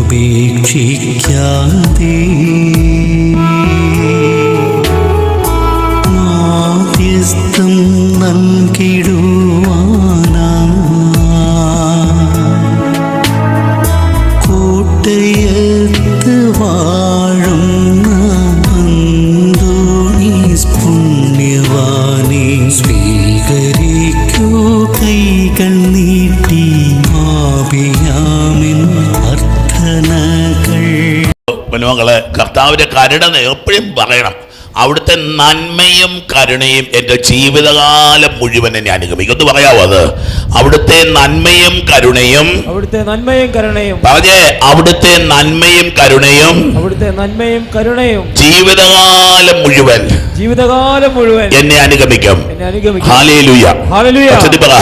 ഉപേക്ഷിക്കാതെ മാധ്യസ്ഥം നൽകിടുവാനാ കോട്ടയത്ത് വാഴുന്ന അന്തോണീസ് പുണ്യവാനെ സ്വീകരിക്കൂ കൈകൾ നീട്ടി ആപിയാമിൻ അർത്ഥനകൾ. കർത്താവിന്റെ കരുണ എപ്പോഴും പറയണം. അവിടുത്തെ നന്മയും കരുണയും എൻ്റെ ജീവിതകാലം മുഴുവൻ എന്നെ അനുഗമിക്കും. ഒന്ന് പറയാവോ അത്? അവിടുത്തെ നന്മയും കരുണയും, അവിടുത്തെ നന്മയും കരുണയും, പറഞ്ഞേ, അവിടുത്തെ നന്മയും കരുണയും, അവിടുത്തെ നന്മയും കരുണയും ജീവിതകാലം മുഴുവൻ എന്നെ അനുഗമിക്കും. Hallelujah, hallelujah,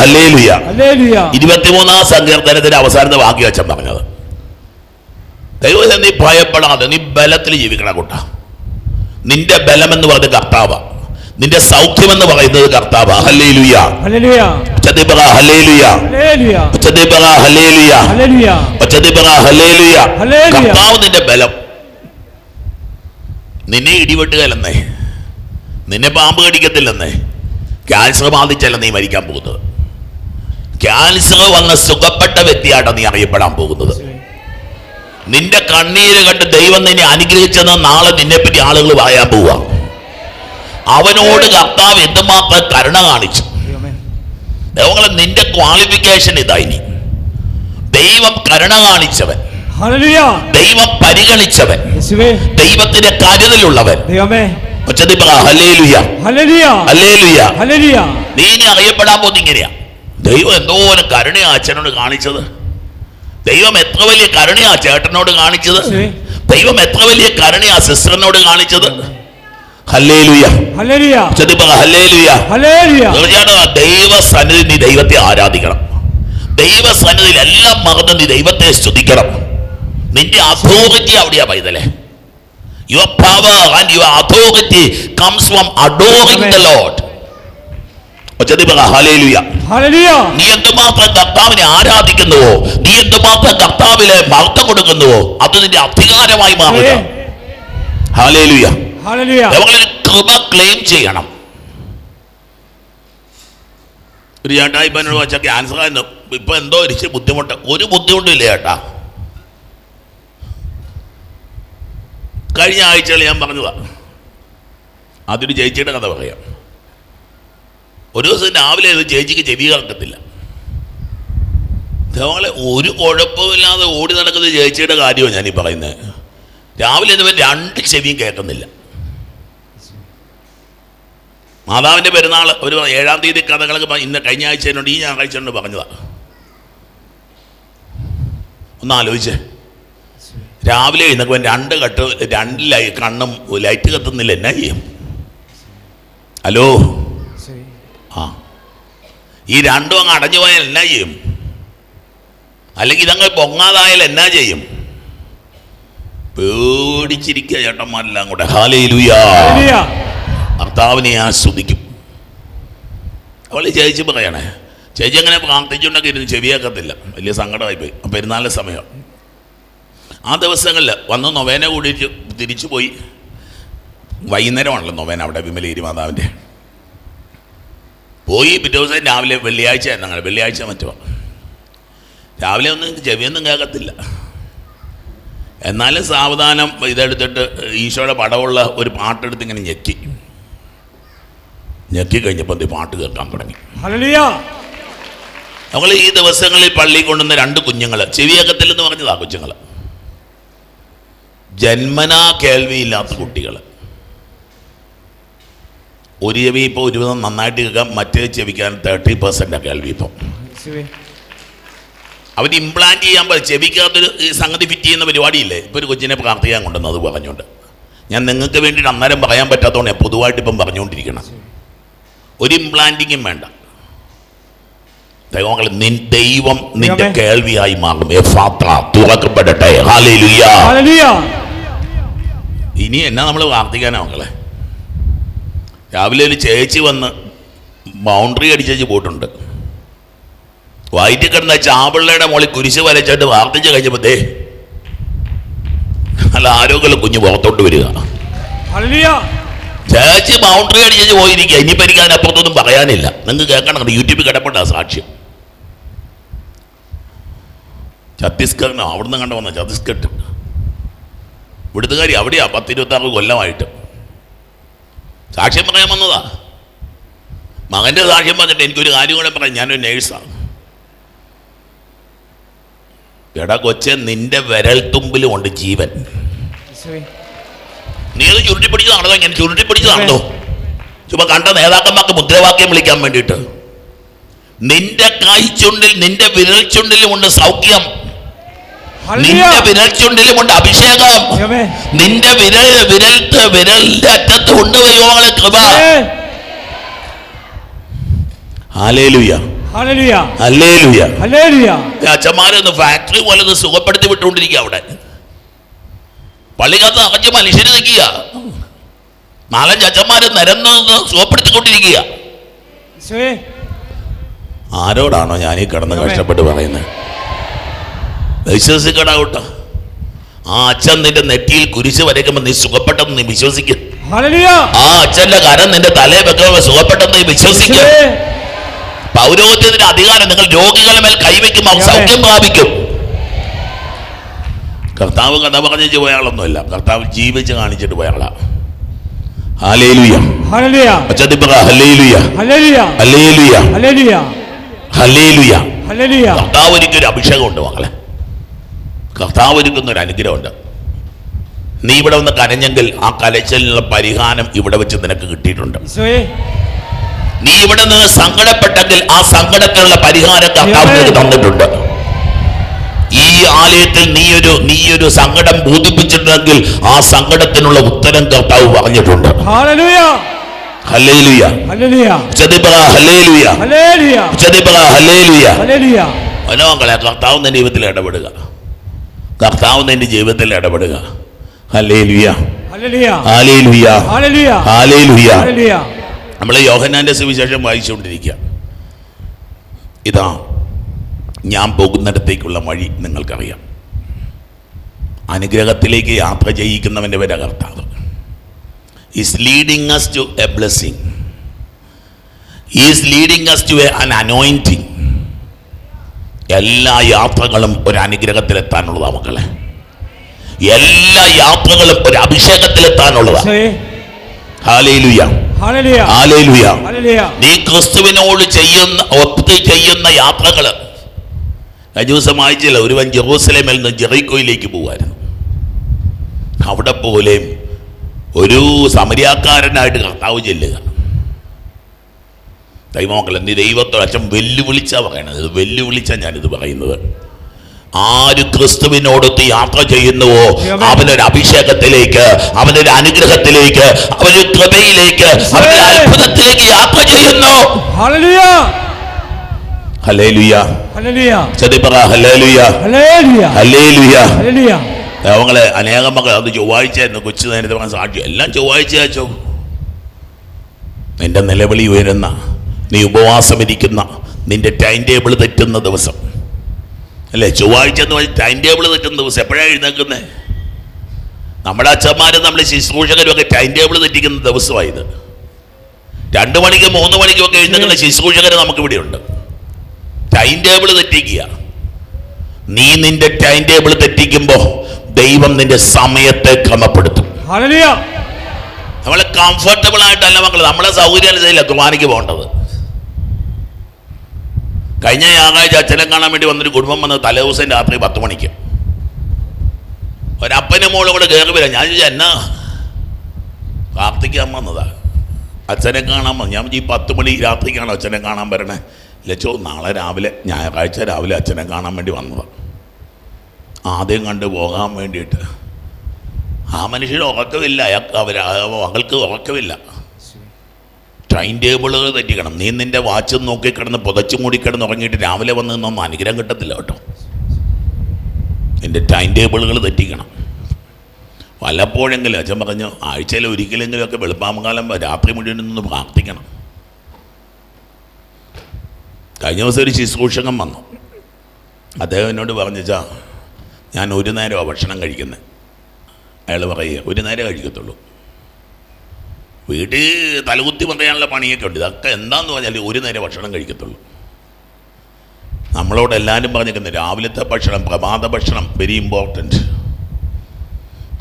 hallelujah, hallelujah. 23-ാം സങ്കീർത്തനത്തിന്റെ അവസാനത്തെ വാക്യം അച്ഛൻ പറഞ്ഞത്. ദൈവത്തെ നീ ഭയപ്പെടാതെ നീ ബലത്തിൽ ജീവിക്കണം കൂട്ടാ. നിന്റെ ബലം എന്ന് പറയുന്നത് കർത്താവാ. നിന്റെ സൗഖ്യം എന്ന് പറയുന്നത് കർത്താവാ. Hallelujah, hallelujah, hallelujah, hallelujah. കർത്താവ് നിന്റെ ബലം. നിന്നെ ഇടിവെട്ടുകയല്ലെന്നേ, നിന്നെ പാമ്പ് കടിക്കത്തില്ലെന്നേ, ക്യാൻസർ ബാധിച്ചല്ല നീ മരിക്കാൻ പോകുന്നത്. ക്യാൻസർ വന്ന സുഖപ്പെട്ട വ്യക്തിയായിട്ടാണ് നീ അറിയപ്പെടാൻ പോകുന്നത്. നിന്റെ കണ്ണീര് കണ്ട് ദൈവം നിന്നെ അനുഗ്രഹിച്ചെന്ന് നാളെ നിന്നെപ്പറ്റി ആളുകൾ പറയാൻ പോവുക. അവനോട് കർത്താവ് എന്തുമാത്രം കരുണ കാണിച്ചു. ദൈവങ്ങളെ, നിന്റെ ക്വാളിഫിക്കേഷൻ ഇതായി. ദൈവം കരുണ കാണിച്ചവൻ, ദൈവം പരിഗണിച്ചവൻ, ദൈവത്തിന്റെ കരുതലുള്ളവൻ. നീ ഇനി അറിയപ്പെടാൻ പോകുന്ന ഇങ്ങനെയാ. ദൈവം എന്തോരം കരുണയാ അച്ഛനോട് കാണിച്ചത്. ദൈവം എത്ര വലിയ കരുണയാ ചേട്ടനോട് കാണിച്ചത്. ദൈവം എത്ര വലിയ കരുണയാ സിസ്റ്ററിനോട് കാണിച്ചത്. Hallelujah, hallelujah. ദൈവസന്നിധി നീ ദൈവത്തെ ആരാധിക്കണം. ദൈവസന്നിധിയിൽ എല്ലാം മറന്ന് നീ ദൈവത്തെ സ്തുതിക്കണം. നിന്റെ അതോറിറ്റി അവിടെയാ പൈതലേ. Your power and your authority comes from adoring the Lord. നീ എന്തുമാത്രം കർത്താവിനെ ആരാധിക്കുന്നുവോ, നീ എന്തുമാത്രം കർത്താവിലെ മഹത്വം കൊടുക്കുന്നുവോ, അത് നിന്റെ അധികാരമായി മാറുക. ഹല്ലേലൂയ. കൃപ ക്ലെയിം ചെയ്യണം. ഒരു ചേട്ടായി ഇപ്പൊ എന്നോട് വെച്ചാൽ ക്യാൻസർ ആയിരുന്നു, ഇപ്പൊ എന്തോ ഇരിച്ച് ബുദ്ധിമുട്ട്. ഒരു ബുദ്ധിമുട്ടില്ല ചേട്ടാ. കഴിഞ്ഞ ആഴ്ചകൾ ഞാൻ പറഞ്ഞതാ. അതൊരു ചേച്ചിയുടെ കഥ പറയാം. ഒരു ദിവസം രാവിലെ ചേച്ചിക്ക് ചെവി കേൾക്കത്തില്ല. നമ്മളെ ഒരു കുഴപ്പമില്ലാതെ ഓടി നടക്കുന്ന ചേച്ചിയുടെ കാര്യമാണ് ഞാനീ പറയുന്നത്. രാവിലെ ഇതുവരെ 2 ചെവിയും കേൾക്കുന്നില്ല. മാതാവിൻ്റെ പെരുന്നാൾ ഒരു 7-ാം തീയതി കഥകളൊക്കെ ഇന്ന് കഴിഞ്ഞ ആഴ്ചയോട് ഈ ഞായറാഴ്ചയോട് പറഞ്ഞതാ. ഒന്ന് ആലോചിച്ചേ. രാവിലെ എഴുന്നേൽക്കുമ്പോൾ 2 കണ്ണും ലൈറ്റ് കത്തുന്നില്ല. എന്നാ ചെയ്യും? ഹലോ, ഈ 2 അങ്ങ് അടഞ്ഞു പോയാൽ എന്നാ ചെയ്യും? അല്ലെങ്കിൽ ഇതങ്ങ് പൊങ്ങാതായാൽ എന്നാ ചെയ്യും? പേടിച്ചിരിക്കുക ചേട്ടന്മാരെല്ലാം കൂടെ. ഹല്ലേലൂയ, കർത്താവിനെ ആസ്വദിക്കും. അവൾ ചേച്ചി പറയണേ, ചേച്ചി അങ്ങനെ പ്രാർത്ഥിച്ചുകൊണ്ടൊക്കെ ഇരുന്ന് ചെവിയാക്കത്തില്ല. വലിയ സങ്കടമായിപ്പോയി. പെരുന്നാളിൻ്റെ സമയം ആ ദിവസങ്ങളിൽ വന്ന് നൊവേന കൂടിയിട്ട് തിരിച്ചു പോയി. വൈകുന്നേരമാണല്ലോ നൊവേന അവിടെ വിമലേരി മാതാവിൻ്റെ. പോയി പിറ്റേ ദിവസം രാവിലെ വെള്ളിയാഴ്ച ഞങ്ങൾ വെള്ളിയാഴ്ച മറ്റോ രാവിലെ ഒന്നും ചെവിയൊന്നും കേൾക്കത്തില്ല. എന്നാലും സാവധാനം ഇതെടുത്തിട്ട് ഈശോയുടെ പടമുള്ള ഒരു പാട്ടെടുത്ത് ഇങ്ങനെ ഞെക്കി കഴിഞ്ഞപ്പോൾ പാട്ട് കേൾക്കാൻ തുടങ്ങി. നമ്മൾ ഈ ദിവസങ്ങളിൽ പള്ളി കൊണ്ടുവന്ന 2 കുഞ്ഞുങ്ങൾ ചെവിയേക്കത്തില്ലെന്ന് പറഞ്ഞതാ. കൊച്ചുങ്ങൾ ജന്മനാ കേൾവിയില്ലാത്ത കുട്ടികൾ. ഒരു ചെവി ഇപ്പോൾ ഒരുവിധം നന്നായിട്ട് കേൾക്കാം, മറ്റേ ചെവിക്കാൻ 30% കേൾവി. ഇപ്പോൾ അവർ ഇംപ്ലാന്റ് ചെയ്യാൻ ചെവിക്കകത്തൊരു സംഗതി ഫിറ്റ് ചെയ്യുന്ന പരിപാടിയില്ലേ. ഇപ്പോൾ ഒരു കൊച്ചിനെ പ്രാർത്ഥിക്കാൻ കൊണ്ടുവന്നത് പറഞ്ഞുകൊണ്ട് ഞാൻ നിങ്ങൾക്ക് വേണ്ടിയിട്ട് അന്നേരം പറയാൻ പറ്റാത്തതുകൊണ്ട് ഞാൻ പൊതുവായിട്ട് ഇപ്പം പറഞ്ഞുകൊണ്ടിരിക്കണം. ഒരു ഇംപ്ലാന്റിങ്ങും വേണ്ട. ദൈവം നിന്റെ കേൾവിയായി മാറും. തുറക്കപ്പെടട്ടെ. ഹല്ലേലൂയ. ഇനി എന്നാ നമ്മൾ പ്രാർത്ഥിക്കാനാ മക്കളെ? രാവിലെ ഒരു ചേച്ചി വന്ന് ബൗണ്ടറി അടിച്ചേച്ച് പോയിട്ടുണ്ട്. വയറ്റിൽ കിടന്ന ചാപിള്ളയുടെ മുകളിൽ കുരിശ് വരച്ചിട്ട് പ്രാർത്ഥിച്ച് കഴിഞ്ഞപ്പോൾ നല്ല ആരോഗ്യമുള്ള കുഞ്ഞ് പുറത്തോട്ട് വരിക. ഹല്ലേലൂയ. ചേച്ചി ബൗണ്ടറി അടിച്ച് പോയിരിക്കുക. ഇനിയിപ്പോൾ എനിക്ക് അതിനപ്പുറത്തൊന്നും പറയാനില്ല. നിങ്ങൾക്ക് കേൾക്കണം, യൂട്യൂബിൽ കിടപ്പുണ്ട് ആ സാക്ഷ്യം. ഛത്തീസ്ഗഡിനോ അവിടുന്ന് കണ്ടു വന്ന ഛത്തീസ്ഗഡ് ഇവിടുത്തുകാരി അവിടെയാ 10-26 കൊല്ലമായിട്ട് സാക്ഷ്യം പറയാൻ വന്നതാ. മകൻ്റെ സാക്ഷ്യം പറഞ്ഞിട്ട് എനിക്കൊരു കാര്യം കൂടെ പറയാം. ഞാനൊരു നേഴ്സാണ്. എടാ കൊച്ചെ, നിന്റെ വിരൽ തുമ്പിലും ഉണ്ട് ജീവൻ. നീ അത് ചുരുട്ടിപ്പിടിച്ച് നടന്നോ? ഇങ്ങനെ ചുരുട്ടിപ്പിടിച്ച് നടന്നോ? ചുമ്മാ കണ്ട നേതാക്കന്മാർക്ക് മുദ്രാവാക്യം വിളിക്കാൻ വേണ്ടിയിട്ട്. നിന്റെ കൈച്ചുണ്ടിൽ, നിന്റെ വിരൽ ചുണ്ടിലുമുണ്ട് സൗഖ്യം. നിന്റെ വിരൽ ചുണ്ടിലുമുണ്ട് അഭിഷേകം. നിന്റെ വിരലിന്റെ അറ്റത്ത് ഉണ്ട് ദൈവമേ കൃപ. Hallelujah, hallelujah, hallelujah, hallelujah. അച്ഛന്മാരൊന്ന് ഫാക്ടറി പോലെ ഒന്ന് സുഖപ്പെടുത്തി വിട്ടുകൊണ്ടിരിക്കുക. അവിടെ പള്ളിക്കകത്ത് അകച്ച് മനുഷ്യര് നിൽക്കുക. 4-5 അച്ഛന്മാര് നിരന്ന് സുഖപ്പെടുത്തിക്കൊണ്ടിരിക്കുക. ആരോടാണോ ഞാനീ കിടന്ന് കഷ്ടപ്പെട്ട് പറയുന്നത്? വിശ്വസിക്കടാവട്ടെ. ആ അച്ഛൻ നിന്റെ നെറ്റിയിൽ കുരിശ് വരയ്ക്കുമ്പോൾ നീ സുഖപ്പെട്ടെന്ന് നീ വിശ്വസിക്കും. ആ അച്ഛന്റെ കരം നിന്റെ തലയെ വെക്കുമ്പോൾ സുഖപ്പെട്ടെന്ന് നീ വിശ്വസിക്കും. പൗരോഹിത്യത്തിന്റെ അധികാരം നിങ്ങൾ രോഗികളുടെ മേൽ കൈവയ്ക്കുമ്പോൾ സൗഖ്യം പ്രാപിക്കും. കർത്താവ് കഥ പറഞ്ഞു പോയ ആളൊന്നുമല്ല, കർത്താവ് ജീവിച്ച് കാണിച്ചിട്ട് പോയ ആളാ. Hallelujah, hallelujah, hallelujah, hallelujah, hallelujah, hallelujah. കർത്താവ് ഒരിക്കലും അഭിഷേകമുണ്ട് മക്കളെ. കർത്താവ് ഒരുക്കുന്ന ഒരു അനുഗ്രഹമുണ്ട്. നീ ഇവിടെ വന്ന് കരഞ്ഞെങ്കിൽ ആ കരച്ചിലിനുള്ള പരിഹാരം ഇവിടെ വെച്ച് നിനക്ക് കിട്ടിയിട്ടുണ്ട്. നീ ഇവിടെ നിന്ന് സങ്കടപ്പെട്ടെങ്കിൽ ആ സങ്കടത്തിനുള്ള പരിഹാരം കർത്താവ് നിനക്ക് തന്നിട്ടുണ്ട്. ഈ ആലയത്തിൽ നീയൊരു സങ്കടം ബോധിപ്പിച്ചിട്ടുണ്ടെങ്കിൽ ആ സങ്കടത്തിനുള്ള ഉത്തരം കർത്താവ് പറഞ്ഞിട്ടുണ്ട്. Hallelujah, hallelujah, hallelujah, hallelujah, hallelujah, hallelujah. മനോഹരങ്ങളെ, കർത്താവ് നിന്റെ ജീവിതത്തിൽ ഇടപെടുക. കർത്താവ് നിന്റെ ജീവിതത്തിൽ ഇടപെടുക. Hallelujah, hallelujah, hallelujah, hallelujah, hallelujah. നമ്മൾ യോഹന്നാന്റെ സുവിശേഷം വായിച്ചുകൊണ്ടിരിക്കുക. ഇതാ ഞാൻ പോകുന്നിടത്തേക്കുള്ള വഴി നിങ്ങൾക്കറിയാം. അനുഗ്രഹത്തിലേക്ക് യാത്ര ചെയ്യിക്കുന്നവൻ്റെ പേരാ കർത്താവ്. Is leading us to a blessing. Is leading us to an anointing. എല്ലാ യാത്രകളും ഒരു അനുഗ്രഹത്തിലെത്താനുള്ളതാ മക്കളെ. എല്ലാ യാത്രകളും ഒരു അഭിഷേകത്തിലെത്താനുള്ളതാ. Hallelujah, hallelujah, hallelujah. നീ ക്രിസ്തുവിനോട് ചെയ്യുന്ന യാത്രകള് കഴിഞ്ഞ ദിവസം വായിച്ചില്ല. ഒരുവൻ ജെറൂസലേമിൽ നിന്ന് ജെറിക്കോയിലേക്ക് പോകുമായിരുന്നു. അവിടെ പോലെയും ഒരു സമരിയാക്കാരനായിട്ട് കർത്താവ് ചെല്ലുക. ദൈവമക്കളെ, നീ ദൈവത്തോട് അച്ഛൻ വെല്ലുവിളിച്ചാ പറയണത്. വെല്ലുവിളിച്ചാണ് ഞാനിത് പറയുന്നത്. ആര് ക്രിസ്തുവിനോടൊത്ത് യാത്ര ചെയ്യുന്നുവോ അവനൊരു അഭിഷേകത്തിലേക്ക്, അവനൊരു അനുഗ്രഹത്തിലേക്ക്, അവനൊരു കൃപയിലേക്ക്, അവനൊരു അത്ഭുതത്തിലേക്ക് യാത്ര ചെയ്യുന്നു. Hallelujah, hallelujah, hallelujah, hallelujah, hallelujah, hallelujah. അവങ്ങളെ അനേകം മക്കൾ അത് ചൊവ്വാഴ്ചയായിരുന്നു. കൊച്ചു നേരത്തെ പറഞ്ഞ സാക്ഷി എല്ലാം ചൊവ്വാഴ്ചയാച്ചോ. നിന്റെ നിലവിളി ഉയരുന്ന, നീ ഉപവാസം ഇരിക്കുന്ന, നിന്റെ ടൈം ടേബിൾ തെറ്റുന്ന ദിവസം അല്ലേ ചൊവ്വാഴ്ച എന്ന് പറഞ്ഞാൽ ടൈം ടേബിൾ തെറ്റുന്ന ദിവസം. എപ്പോഴാണ് എഴുന്നേക്കുന്നത്? നമ്മുടെ അച്ഛന്മാരും നമ്മുടെ ശുശ്രൂഷകരും ഒക്കെ ടൈം ടേബിൾ തെറ്റിക്കുന്ന ദിവസമായത്. 2 മണിക്കും 3 മണിക്കും ഒക്കെ എഴുന്നേക്കുന്ന ശുശ്രൂഷകർ നമുക്കിവിടെ ഉണ്ട്. ടൈം ടേബിൾ തെറ്റിക്കുക. നീ നിന്റെ ടൈം ടേബിൾ തെറ്റിക്കുമ്പോൾ ദൈവം നിന്റെ സമയത്തെ ക്രമപ്പെടുത്തും. നമ്മളെ കംഫർട്ടബിൾ ആയിട്ടല്ല മക്കൾ, നമ്മളെ സൗകര്യാനുസരിച്ചല്ല കുർബാനയ്ക്ക് പോകേണ്ടത്. കഴിഞ്ഞ ഞായറാഴ്ച അച്ഛനെ കാണാൻ വേണ്ടി വന്നൊരു കുടുംബം വന്നത് തലേദിവസം രാത്രി 10 മണിക്ക്. ഒരപ്പനും മോളും കൂടെ കയറി വരാം. ഞാൻ ചോദിച്ചാൽ എന്നാ? പ്രാർത്ഥിക്കാൻ വന്നതാ, അച്ഛനെ കാണാൻ വന്നു. ഞാൻ ഈ 10 മണി രാത്രിക്കാണോ അച്ഛനെ കാണാൻ വരണേ? ലച്ചോ, നാളെ രാവിലെ ഞായറാഴ്ച രാവിലെ അച്ഛനെ കാണാൻ വേണ്ടി വന്നതാണ്. ആദ്യം കണ്ട് പോകാൻ വേണ്ടിയിട്ട്. ആ മനുഷ്യന് ഉറക്കമില്ല, മകൾക്ക് ഉറക്കമില്ല. ടൈം ടേബിളുകൾ തെറ്റിക്കണം. നീ നിന്റെ വാച്ച് നോക്കിക്കിടന്ന് പുതച്ചു മൂടിക്കിടന്ന് ഉറങ്ങിയിട്ട് രാവിലെ വന്ന് നിന്നൊന്നും അനുഗ്രഹം കിട്ടത്തില്ല കേട്ടോ. നിന്റെ ടൈം ടേബിളുകൾ തെറ്റിക്കണം. വല്ലപ്പോഴെങ്കിലും അച്ഛൻ പറഞ്ഞു ആഴ്ചയിൽ ഒരിക്കലെങ്കിലും ഒക്കെ വെളുപ്പാമകാലം രാത്രി മുഴുവൻ നിന്ന് പ്രാർത്ഥിക്കണം. കഴിഞ്ഞ ദിവസം ഒരു ശുശ്രൂഷകൻ വന്നു. അദ്ദേഹം എന്നോട് പറഞ്ഞാ ഞാൻ 1 നേരമാണ് ഭക്ഷണം കഴിക്കുന്നത്. അയാൾ പറയുക ഒരു നേരം കഴിക്കത്തുള്ളൂ. വീട്ടിൽ തലകുത്തി പറയാനുള്ള പണിയൊക്കെ ഉണ്ട്. ഇതൊക്കെ എന്താണെന്ന് പറഞ്ഞാൽ ഒരു നേരം ഭക്ഷണം കഴിക്കത്തുള്ളൂ. നമ്മളോട് എല്ലാവരും പറഞ്ഞിരിക്കുന്നത് രാവിലത്തെ ഭക്ഷണം, പ്രഭാത ഭക്ഷണം വെരി ഇമ്പോർട്ടൻറ്റ്.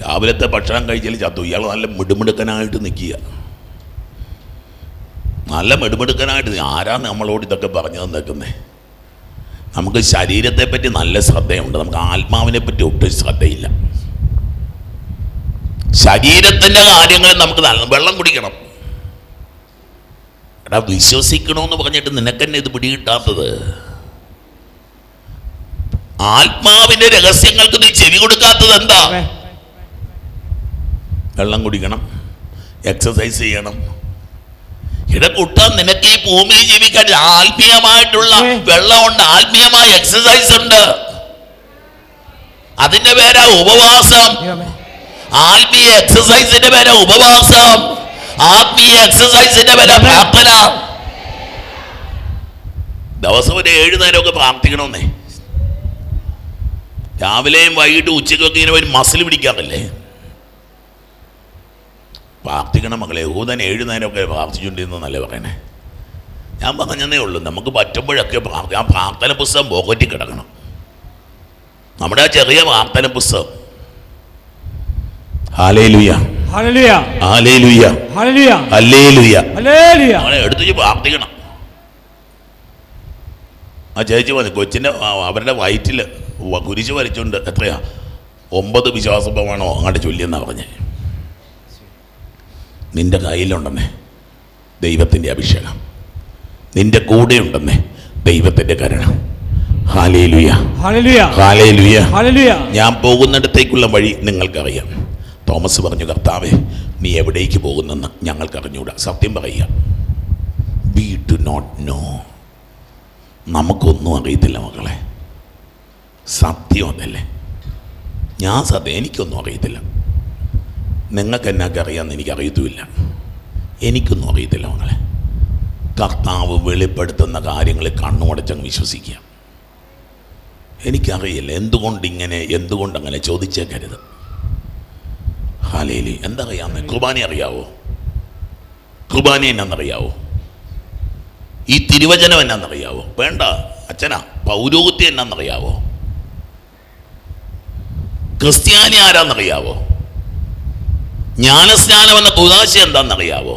രാവിലത്തെ ഭക്ഷണം കഴിച്ചാൽ ചത്തു. ഇയാൾ നല്ല മിടുമിടുക്കനായിട്ട് നിൽക്കുക, നല്ല മിടുമിടുക്കനായിട്ട്. ആരാണ് നമ്മളോട് ഇതൊക്കെ പറഞ്ഞു തന്നേക്കുന്നത്? നമുക്ക് ശരീരത്തെപ്പറ്റി നല്ല ശ്രദ്ധയുണ്ട്, നമുക്ക് ആത്മാവിനെ പറ്റി ഒട്ടും ശ്രദ്ധയില്ല. ശരീരത്തിൻ്റെ കാര്യങ്ങളിൽ നമുക്ക് വെള്ളം കുടിക്കണം. എടാ, വിശ്വസിക്കണമെന്ന് പറഞ്ഞിട്ട് നിനക്കെന്നെ ഇത് പിടികിട്ടാത്തത്? ആത്മാവിൻ്റെ രഹസ്യങ്ങൾക്ക് നീ ചെവി കൊടുക്കാത്തത് എന്താ? വെള്ളം കുടിക്കണം, എക്സസൈസ് ചെയ്യണം. ഇടകൂട്ട നിനക്ക് ഈ ഭൂമിയിൽ ജീവിക്കാൻ ആത്മീയമായിട്ടുള്ള വെള്ളമുണ്ട്, ആത്മീയമായ എക്സസൈസ് ഉണ്ട്. അതിന്റെ പേരാ ഉപവാസം. ആത്മീയ എക്സസൈസിന്റെ പേരാ ഉപവാസം. ആത്മീയ എക്സസൈസിന്റെ പേരാ പ്രാർത്ഥന. ദിവസം ഒരു 7 നേരമൊക്കെ പ്രാർത്ഥിക്കണമെന്നേ. രാവിലെയും വൈകിട്ട് ഉച്ചയ്ക്കൊക്കെ ഇങ്ങനെ ഒരു മസിൽ പിടിക്കാറില്ലേ? പ്രാർത്ഥിക്കണം മകളെ. യഹൂദൻ 7 നേരമൊക്കെ പ്രാർത്ഥിച്ചുകൊണ്ടിരുന്നല്ലേ പറയണേ. ഞാൻ പറഞ്ഞതേ ഉള്ളൂ, നമുക്ക് പറ്റുമ്പോഴൊക്കെ ആ പ്രാർത്ഥന പുസ്തകം പോക്കറ്റിൽ കിടക്കണം. നമ്മുടെ ആ ചെറിയ പ്രാർത്ഥന പുസ്തകം. Hallelujah, hallelujah, hallelujah, hallelujah, hallelujah, hallelujah. നമ്മളെ എടുത്ത് പ്രാർത്ഥിക്കണം. ആ ചേച്ചി വന്നു കൊച്ചിൻ്റെ അവരുടെ വയറ്റിൽ കുരിശ് വരച്ചുകൊണ്ട് എത്രയാ 9 വിശ്വാസമാണോ അങ്ങോട്ട് ചൊല്ലിയെന്നാണ് പറഞ്ഞേ. നിന്റെ കയ്യിലുണ്ടെന്നേ ദൈവത്തിൻ്റെ അഭിഷേകം, നിന്റെ കൂടെ ഉണ്ടെന്നേ ദൈവത്തിൻ്റെ കരുണ. Hallelujah, hallelujah, hallelujah, hallelujah. ഞാൻ പോകുന്നിടത്തേക്കുള്ള വഴി നിങ്ങൾക്കറിയാം. തോമസ് പറഞ്ഞു, കർത്താവേ നീ എവിടേക്ക് പോകുന്നെന്ന് ഞങ്ങൾക്കറിഞ്ഞൂടാ. സത്യം പറയുക, വി ഡു നോട്ട് നോ. നമുക്കൊന്നും അറിയത്തില്ല മക്കളെ, സത്യം അതല്ലേ. ഞാൻ സത്യം, എനിക്കൊന്നും അറിയത്തില്ല. നിങ്ങൾക്ക് എന്നൊക്കെ അറിയാമെന്ന് എനിക്കറിയത്തുമില്ല. എനിക്കൊന്നും അറിയത്തില്ല മകളെ. കർത്താവ് വെളിപ്പെടുത്തുന്ന കാര്യങ്ങൾ കണ്ണുമടച്ചങ്ങ് വിശ്വസിക്കുക. എനിക്കറിയില്ല എന്തുകൊണ്ടങ്ങനെ ചോദിച്ചേക്കരുത്. ഹല്ലേലൂയ. എന്തറിയാമെന്ന്? കുർബാന അറിയാവോ? കുർബാന എന്നാന്നറിയാവോ? ഈ തിരുവചനം എന്നാന്നറിയാവോ? വേണ്ട അച്ഛനാ, പൗരോഹിത്യം എന്നാന്നറിയാവോ? ക്രിസ്ത്യാനി ആരാന്നറിയാവോ? ജ്ഞാനസ്നാനം എന്ന കുദാശ എന്താണെന്നറിയാവോ?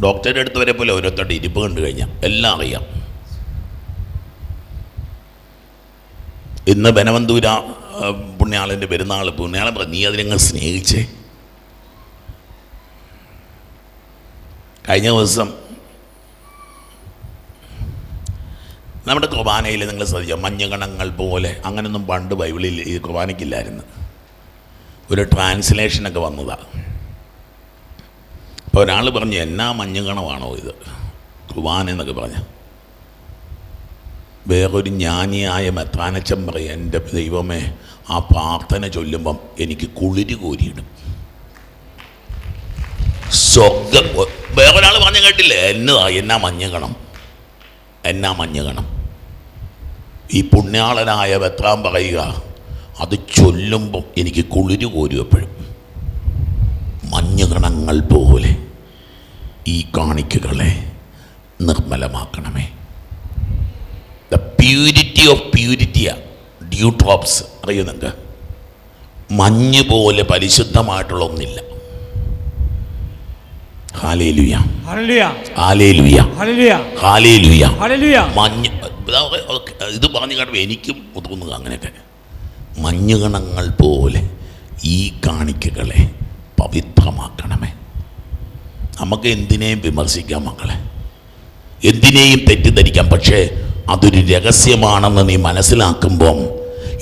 ഡോക്ടറുടെ അടുത്ത് വരെ പോലെ ഓരോരുത്തരുടെ ഇരിപ്പ് കണ്ടു കഴിഞ്ഞാൽ എല്ലാം അറിയാം. ഇന്ന് ബനവന്തൂര പുണ്യാളൻ്റെ പെരുന്നാൾ. പുണ്യാളൻ പറഞ്ഞു, നീ അതിനങ്ങ് സ്നേഹിച്ചേ. കഴിഞ്ഞ ദിവസം നമ്മുടെ കുർബാനയിൽ നിങ്ങൾ ശ്രദ്ധിച്ചോ, മഞ്ഞുകണങ്ങൾ പോലെ അങ്ങനെയൊന്നും പണ്ട് ബൈബിളിൽ ഈ കുർബാനയ്ക്കില്ലായിരുന്നു. ഒരു ട്രാൻസ്ലേഷനൊക്കെ വന്നതാണ്. അപ്പോൾ ഒരാൾ പറഞ്ഞു, എന്നാ മഞ്ഞുകണമാണോ ഇത് കുർബാന എന്നൊക്കെ പറഞ്ഞു. വേറൊരു ജ്ഞാനിയായ മെത്രാനച്ചൻ പറയും, എൻ്റെ ദൈവമേ, ആ പ്രാർത്ഥന ചൊല്ലുമ്പം എനിക്ക് കുളിര് കോരിയിടും. സ്വർഗം. വേറൊരാൾ പറഞ്ഞു കേട്ടില്ലേ, എന്നാ മഞ്ഞുകണം, എന്നാ മഞ്ഞുകണം. ഈ പുണ്യാളനായ മെത്രാൻ പറയുക, അത് ചൊല്ലുമ്പം എനിക്ക് കുളിര് കോരും എപ്പോഴും. മഞ്ഞുകണങ്ങൾ പോലെ ഈ കാണിക്കകളെ നിർമ്മലമാക്കണമേ. ദ പ്യൂരിറ്റി ഓഫ് പ്യൂരിറ്റിയാ ഡ്യൂ ഡ്രോപ്സ്. അറിയോ നിങ്ങൾക്ക്? മഞ്ഞ് പോലെ പരിശുദ്ധമായിട്ടുള്ള ഒന്നില്ല. Hallelujah, hallelujah, hallelujah, hallelujah, hallelujah. മഞ്ഞ് ഇത് പറഞ്ഞു കേട്ടപ്പോൾ എനിക്കും തോന്നുക അങ്ങനെയൊക്കെ. മഞ്ഞുകണങ്ങൾ പോലെ ഈ കാണിക്കകളെ പവിത്രമാക്കണമേ. നമുക്ക് എന്തിനേയും വിമർശിക്കാം മക്കളെ, എന്തിനേയും തെറ്റിദ്ധരിക്കാം. പക്ഷേ അതൊരു രഹസ്യമാണെന്ന് നീ മനസ്സിലാക്കുമ്പം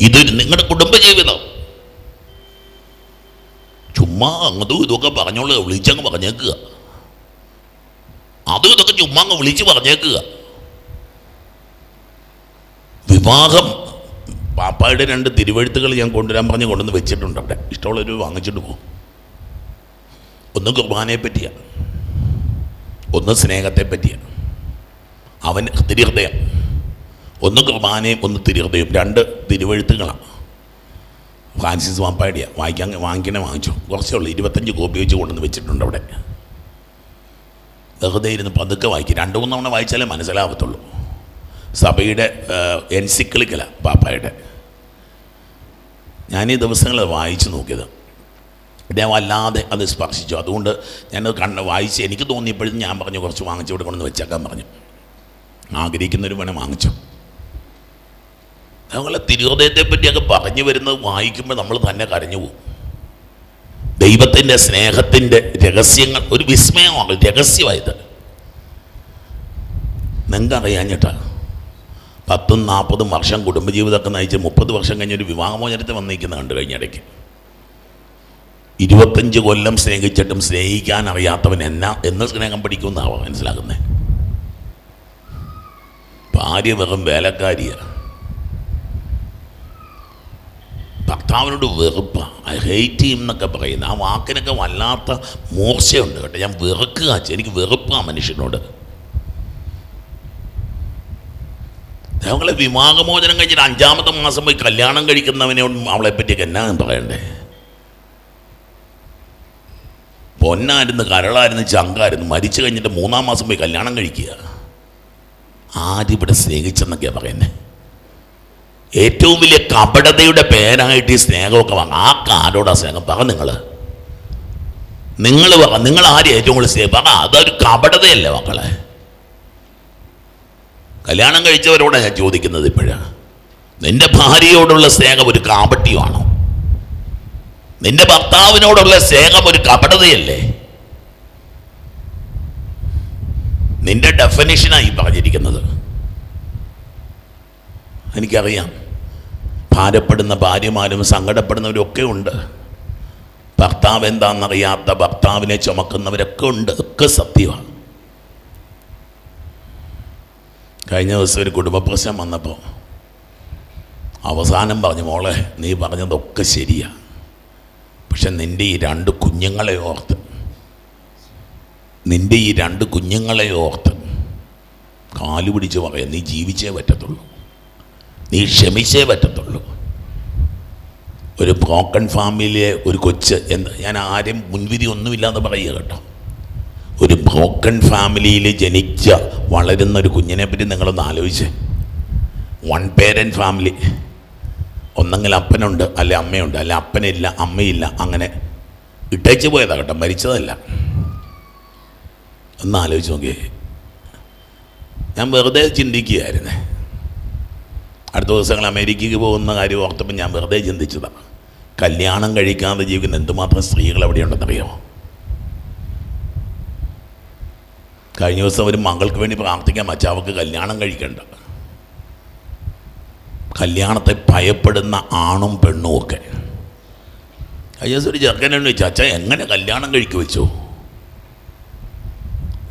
ഇതൊരു നിങ്ങളുടെ കുടുംബജീവിതം. ചുമ്മാ അങ്ങതും ഇതൊക്കെ പറഞ്ഞോളൂ, വിളിച്ചങ്ങ് പറഞ്ഞേക്കുക. അതും ഇതൊക്കെ ചുമ്മാ അങ്ങ് വിളിച്ച് പറഞ്ഞേക്കുക. വിവാഹം, പാപ്പായുടെ 2 തിരുവെഴുത്തുകൾ ഞാൻ കൊണ്ടുവരാൻ പറഞ്ഞ് കൊണ്ടുവന്ന് വെച്ചിട്ടുണ്ട് അവിടെ. ഇഷ്ടമുള്ളൊരു വാങ്ങിച്ചിട്ട് പോകും. ഒന്ന് കുർബാനയെ പറ്റിയാണ്, ഒന്ന് സ്നേഹത്തെ പറ്റിയാണ്. അവൻ തിരുഹൃദയം. ഒന്ന് കുർബാനയും ഒന്ന് തിരുഹൃദയം, 2 തിരുവെഴുത്തുകളാണ്. ഫ്രാൻസിസ് പാപ്പായുടെയാ. വാങ്ങിക്കണേ വാങ്ങിച്ചു. കുറച്ചേ ഉള്ളൂ, 25 കോപ്പി വെച്ച് കൊണ്ടുവന്ന് വെച്ചിട്ടുണ്ട് അവിടെ. വെറുതെ ഇരുന്ന് പതുക്കെ വായിക്കും. 2-3 തവണ വായിച്ചാലേ മനസ്സിലാവത്തുള്ളൂ. സഭയുടെ എൻസിക്ലിക്കല പാപ്പായുടെ. ഞാൻ ഈ ദിവസങ്ങൾ വായിച്ചു നോക്കിയത്, ഞാൻ വല്ലാതെ അത് സ്പർശിച്ചു. അതുകൊണ്ട് ഞാനത് വായിച്ച് എനിക്ക് തോന്നിയപ്പോഴും ഞാൻ പറഞ്ഞു കുറച്ച് വാങ്ങിച്ചു ഇവിടെ കൊണ്ടുവന്ന് വെച്ചേക്കാൻ പറഞ്ഞു. ആഗ്രഹിക്കുന്നവർ വേണേൽ വാങ്ങിച്ചു. നമ്മളെ തിരുഹൃദയത്തെ പറ്റിയൊക്കെ പറഞ്ഞു വരുന്നത് വായിക്കുമ്പോൾ നമ്മൾ തന്നെ കരഞ്ഞു പോകും. ദൈവത്തിൻ്റെ സ്നേഹത്തിൻ്റെ രഹസ്യങ്ങൾ ഒരു വിസ്മയമാണ്, രഹസ്യമായത്. നിങ്ങൾക്കറിയാഞ്ഞിട്ടാ 10-40 വർഷം കുടുംബജീവിതമൊക്കെ നയിച്ച് 30 വർഷം കഴിഞ്ഞൊരു വിവാഹമോചനത്തെ വന്നിരിക്കുന്നത് കണ്ടു കഴിഞ്ഞിടയ്ക്ക്. 25 കൊല്ലം സ്നേഹിച്ചിട്ടും സ്നേഹിക്കാൻ അറിയാത്തവൻ എന്ന് സ്നേഹം പഠിക്കുമെന്നാവാം മനസ്സിലാക്കുന്നത്. ഭാര്യ വെറും വേലക്കാരിയാണ്, ഭർത്താവിനോട് വെറുപ്പാണ്. ഐ ഹേറ്റ് ഹിം എന്നൊക്കെ പറയുന്നത് ആ വാക്കിനൊക്കെ വല്ലാത്ത മൂർച്ചയുണ്ട് കേട്ടോ. ഞാൻ വെറുക്കുക, എനിക്ക് വെറുപ്പാണ് മനുഷ്യനോട്. ഞങ്ങളെ വിവാഹമോചനം കഴിഞ്ഞിട്ട് 5-ാമത്തെ മാസം പോയി കല്യാണം കഴിക്കുന്നവനോട് അവളെപ്പറ്റിയൊക്കെ എന്നാ പറയണ്ടേ? പൊന്നായിരുന്നു, കരളായിരുന്നു, ചങ്കായിരുന്നു. മരിച്ചു കഴിഞ്ഞിട്ട് 3-ാം മാസം പോയി കല്യാണം കഴിക്കുക. ആരിവിടെ സ്നേഹിച്ചെന്നൊക്കെയാണ് പറയുന്നത്. ഏറ്റവും വലിയ കപടതയുടെ പേരായിട്ട് ഈ സ്നേഹമൊക്കെ വാങ്ങും. ആ ആരോടാ സ്നേഹം? പറ നിങ്ങൾ ആരും ഏറ്റവും കൂടുതൽ സ്നേഹം പറ. അതൊരു കപടതയല്ലേ മക്കളെ? കല്യാണം കഴിച്ചവരോടാണ് ഞാൻ ചോദിക്കുന്നത് ഇപ്പോഴാണ്. നിന്റെ ഭാര്യയോടുള്ള സ്നേഹം ഒരു കാപട്യമാണോ? നിന്റെ ഭർത്താവിനോടുള്ള സ്നേഹം ഒരു കപടതയല്ലേ? നിന്റെ ഡെഫിനിഷനായി പറഞ്ഞിരിക്കുന്നത്. എനിക്കറിയാം, ഭാരപ്പെടുന്ന ഭാര്യമാരും സങ്കടപ്പെടുന്നവരും ഒക്കെ ഉണ്ട്. ഭർത്താവ് എന്താണെന്നറിയാത്ത ഭർത്താവിനെ ചുമക്കുന്നവരൊക്കെ ഉണ്ട്. ഒക്കെ സത്യമാണ്. കഴിഞ്ഞ ദിവസം ഒരു കുടുംബ പ്രശ്നം വന്നപ്പോൾ അവസാനം പറഞ്ഞു, മോളെ നീ പറഞ്ഞതൊക്കെ ശരിയാണ്, പക്ഷെ നിൻ്റെ ഈ 2 കുഞ്ഞുങ്ങളെ ഓർത്ത് കാലു പിടിച്ച് പറയാം, നീ ജീവിച്ചേ പറ്റത്തുള്ളൂ, നീ ക്ഷമിച്ചേ പറ്റത്തുള്ളൂ. ഒരു ബ്രോക്കൺ ഫാമിലിയെ ഒരു കൊച്ച്, ഞാൻ ആരെയും മുൻവിധി ഒന്നുമില്ലാന്ന് പറയുക കേട്ടോ. ഒരു ബ്രോക്കൺ ഫാമിലിയിൽ ജനിച്ച വളരുന്ന ഒരു കുഞ്ഞിനെ പറ്റി നിങ്ങളൊന്ന് ആലോചിച്ച്. 1 പേരൻറ്റ് ഫാമിലി, ഒന്നെങ്കിൽ അപ്പനുണ്ട് അല്ലെ അമ്മയുണ്ട്, അല്ലെ അപ്പനില്ല അമ്മയില്ല, അങ്ങനെ ഇട്ടേച്ച് പോയതാ കേട്ടോ, മരിച്ചതല്ല. ഒന്ന് ആലോചിച്ച് നോക്കിയേ. ഞാൻ വെറുതെ ചിന്തിക്കുകയായിരുന്നേ. അടുത്ത ദിവസങ്ങൾ അമേരിക്കയ്ക്ക് പോകുന്ന കാര്യം ഓർത്തപ്പോൾ ഞാൻ വെറുതെ ചിന്തിച്ചതാണ്. കല്യാണം കഴിക്കാതെ ജീവിക്കുന്ന എന്തുമാത്രം സ്ത്രീകൾ എവിടെയുണ്ടെന്നറിയാമോ? കഴിഞ്ഞ ദിവസം ഒരു മകൾക്ക് വേണ്ടി പ്രാർത്ഥിക്കാൻ മച്ചാവക്ക് കല്യാണം കഴിക്കണ്ട. കല്യാണത്തെ ഭയപ്പെടുന്ന ആണും പെണ്ണും ഒക്കെ. കഴിഞ്ഞ ദിവസം ഒരു ചെറുക്കനോട് ചോദിച്ചു, അച്ഛാ എങ്ങനെ കല്യാണം കഴിക്കു വെച്ചു?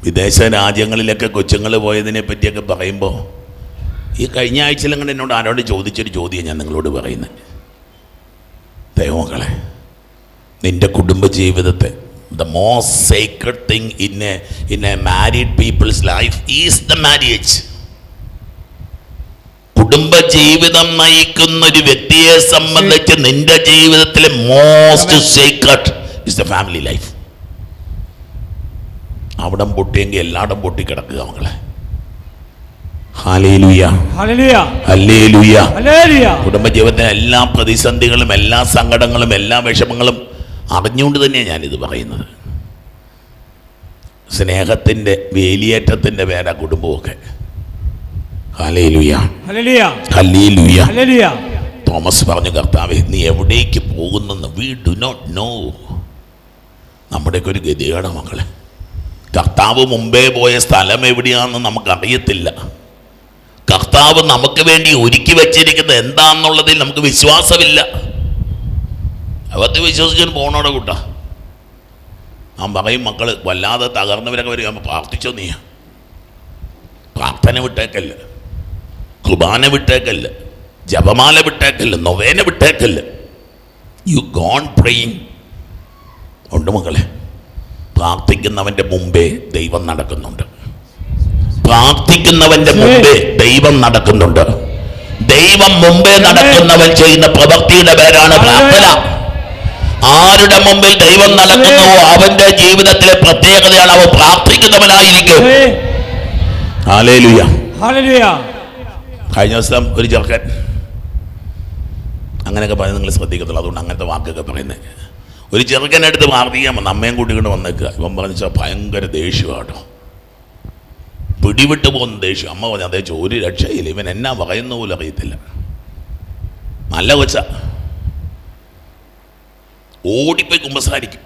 വിദേശ രാജ്യങ്ങളിലൊക്കെ കൊച്ചുങ്ങൾ പോയതിനെ പറ്റിയൊക്കെ പറയുമ്പോൾ ഈ കഴിഞ്ഞ ആഴ്ചയിൽ അങ്ങനെ എന്നോട് ആരോട് ചോദിച്ചൊരു ചോദ്യം ഞാൻ നിങ്ങളോട് പറയുന്നത്. ദൈവമക്കളെ, നിൻ്റെ കുടുംബജീവിതത്തെ the most sacred thing in a married people's life is the marriage. കുടുംബജീവിതം നയിക്കുന്ന ഒരു വ്യക്തിയെ സംബന്ധിച്ച് നിന്റെ ജീവിതത്തിലെ most secret is the family life. അവിടം പൊട്ടിയെങ്കിൽ എല്ലായിടം പൊട്ടി കിടക്കുക മക്കളെ. Hallelujah, hallelujah, hallelujah, hallelujah. കുടുംബജീവിതത്തിലെ എല്ലാ പ്രതിസന്ധികളും എല്ലാ സങ്കടങ്ങളും എല്ലാ വിഷമങ്ങളും അറിഞ്ഞുകൊണ്ട് തന്നെയാണ് ഞാനിത് പറയുന്നത്. സ്നേഹത്തിൻ്റെ വേലിയേറ്റത്തിൻ്റെ പേരാ കുടുംബമൊക്കെ. Hallelujah, hallelujah, hallelujah, hallelujah. Thomas പറഞ്ഞു, കർത്താവേ നീ എവിടേക്ക് പോകുന്നെന്ന് വി ഡു നോട്ട് നോ. നമ്മുടെയൊക്കെ ഒരു ഗതികേടാണ് മക്കളെ. കർത്താവ് മുമ്പേ പോയ സ്ഥലം എവിടെയാണെന്ന് നമുക്കറിയത്തില്ല. കർത്താവ് നമുക്ക് വേണ്ടി ഒരുക്കി വച്ചിരിക്കുന്നത് എന്താണെന്നുള്ളതിൽ നമുക്ക് വിശ്വാസമില്ല. അവത്തെ വിശ്വസിച്ചാൽ പോകണോടെ കൂട്ടാ. ഞാൻ പറയും, മക്കൾ വല്ലാതെ തകർന്നവരൊക്കെ വരിക, പ്രാർത്ഥിച്ചോ നീ? പ്രാർത്ഥന വിട്ടേക്കല്ല, കുർബാന വിട്ടേക്കല്ല, ജപമാല വിട്ടേക്കല്ല, നൊവേന വിട്ടേക്കല്ല. യു ഗോൺ പ്രേയിങ് ഉണ്ട് മക്കളെ. പ്രാർത്ഥിക്കുന്നവൻ്റെ മുമ്പേ ദൈവം നടക്കുന്നുണ്ട്. പ്രാർത്ഥിക്കുന്നവൻ്റെ മുമ്പേ ദൈവം നടക്കുന്നുണ്ട്. ദൈവം മുമ്പേ നടക്കുന്നവൻ ചെയ്യുന്ന പ്രവൃത്തിയുടെ പേരാണ് പ്രാർത്ഥന. ആരുടെ മുമ്പിൽ ദൈവം നടക്കുന്നുവോ അവന്റെ ജീവിതത്തിലെ പ്രത്യേകതയാണ് അവൻ പ്രാർത്ഥിക്കുന്നവനായിരിക്കും. ഹല്ലേലൂയ. കഴിഞ്ഞ ദിവസം ഒരു ചെറുക്കൻ അങ്ങനെയൊക്കെ പറയുന്നത് നിങ്ങൾ ശ്രദ്ധിക്കത്തുള്ളൂ, അതുകൊണ്ട് അങ്ങനത്തെ വാക്കൊക്കെ പറയുന്നത്. ഒരു ചെറുക്കനടുത്ത് പ്രാർത്ഥിക്കാൻ വന്ന് അമ്മയും കൂട്ടിക്കൊണ്ട് വന്നേക്കുക. ഇവൻ പറഞ്ഞാൽ ഭയങ്കര ദേഷ്യമാട്ടോ, പിടിവിട്ട് പോകുന്ന ദേഷ്യം. അമ്മ പറഞ്ഞു അദ്ദേഹം ഒരു രക്ഷയില്ല, ഇവൻ എന്നാ പറയുന്ന പോലും അറിയത്തില്ല. നല്ല കൊച്ച ഓടിപ്പോയി കുമ്പസാരിക്കും,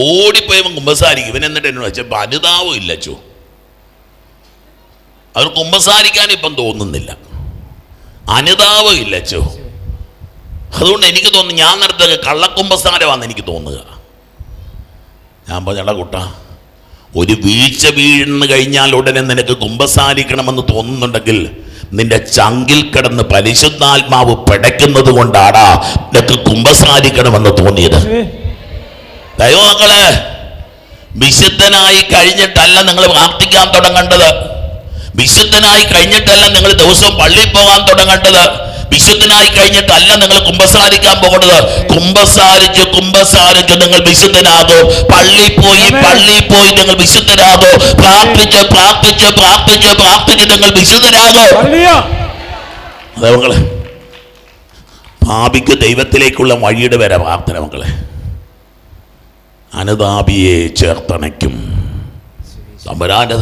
ഓടിപ്പോയി ഇവൻ കുമ്പസാരിക്കും. ഇവൻ എന്നിട്ട് എന്നോട് വെച്ചപ്പോൾ അനുതാപം ഇല്ല ചോ, അവർ കുമ്പസാരിക്കാൻ ഇപ്പം തോന്നുന്നില്ല, അനുതാപം ഇല്ല ചോ. അതുകൊണ്ട് എനിക്ക് തോന്നുന്നു ഞാൻ നടത്തുക കള്ളക്കുമ്പസാരമാണെന്ന് എനിക്ക് തോന്നുക. ഞാൻ പറഞ്ഞ കുട്ടാ, ഒരു വീഴ്ച വീഴുന്നു കഴിഞ്ഞാൽ ഉടനെ നിനക്ക് കുമ്പസാരിക്കണമെന്ന് തോന്നുന്നുണ്ടെങ്കിൽ നിന്റെ ചങ്കിൽ കിടന്ന് പരിശുദ്ധാത്മാവ് പിടയ്ക്കുന്നത് കൊണ്ടാടാ നിനക്ക് കുമ്പസാരിക്കണമെന്ന് തോന്നിയത്. ദൈവമക്കളെ, വിശുദ്ധനായി കഴിഞ്ഞിട്ടല്ല നിങ്ങൾ പ്രാർത്ഥിക്കാൻ തുടങ്ങേണ്ടത്, വിശുദ്ധനായി കഴിഞ്ഞിട്ടല്ല നിങ്ങൾ ദിവസവും പള്ളിയിൽ പോകാൻ തുടങ്ങേണ്ടത്, വിശുദ്ധനായി കഴിഞ്ഞിട്ടല്ല നിങ്ങൾ കുമ്പസാരിക്കാൻ പോകുന്നത്. കുമ്പസാരിച്ച് കുമ്പസാരിച്ച് നിങ്ങൾ വിശുദ്ധനാകോ, പള്ളിയിൽ പോയി നിങ്ങൾ വിശുദ്ധനാകോ, പ്രാർത്ഥിച്ച് പ്രാർത്ഥിച്ച് പ്രാർത്ഥിച്ച് പ്രാർത്ഥിച്ച് നിങ്ങൾ വിശുദ്ധനാകോ. അതെ മക്കളെ, പാപിക്ക് ദൈവത്തിലേക്കുള്ള വഴിയുടെ വരെ പ്രാർത്ഥന മക്കളെ. അനുതാപിയെ ചേർത്തണയ്ക്കും തമ്പുരാന്റെ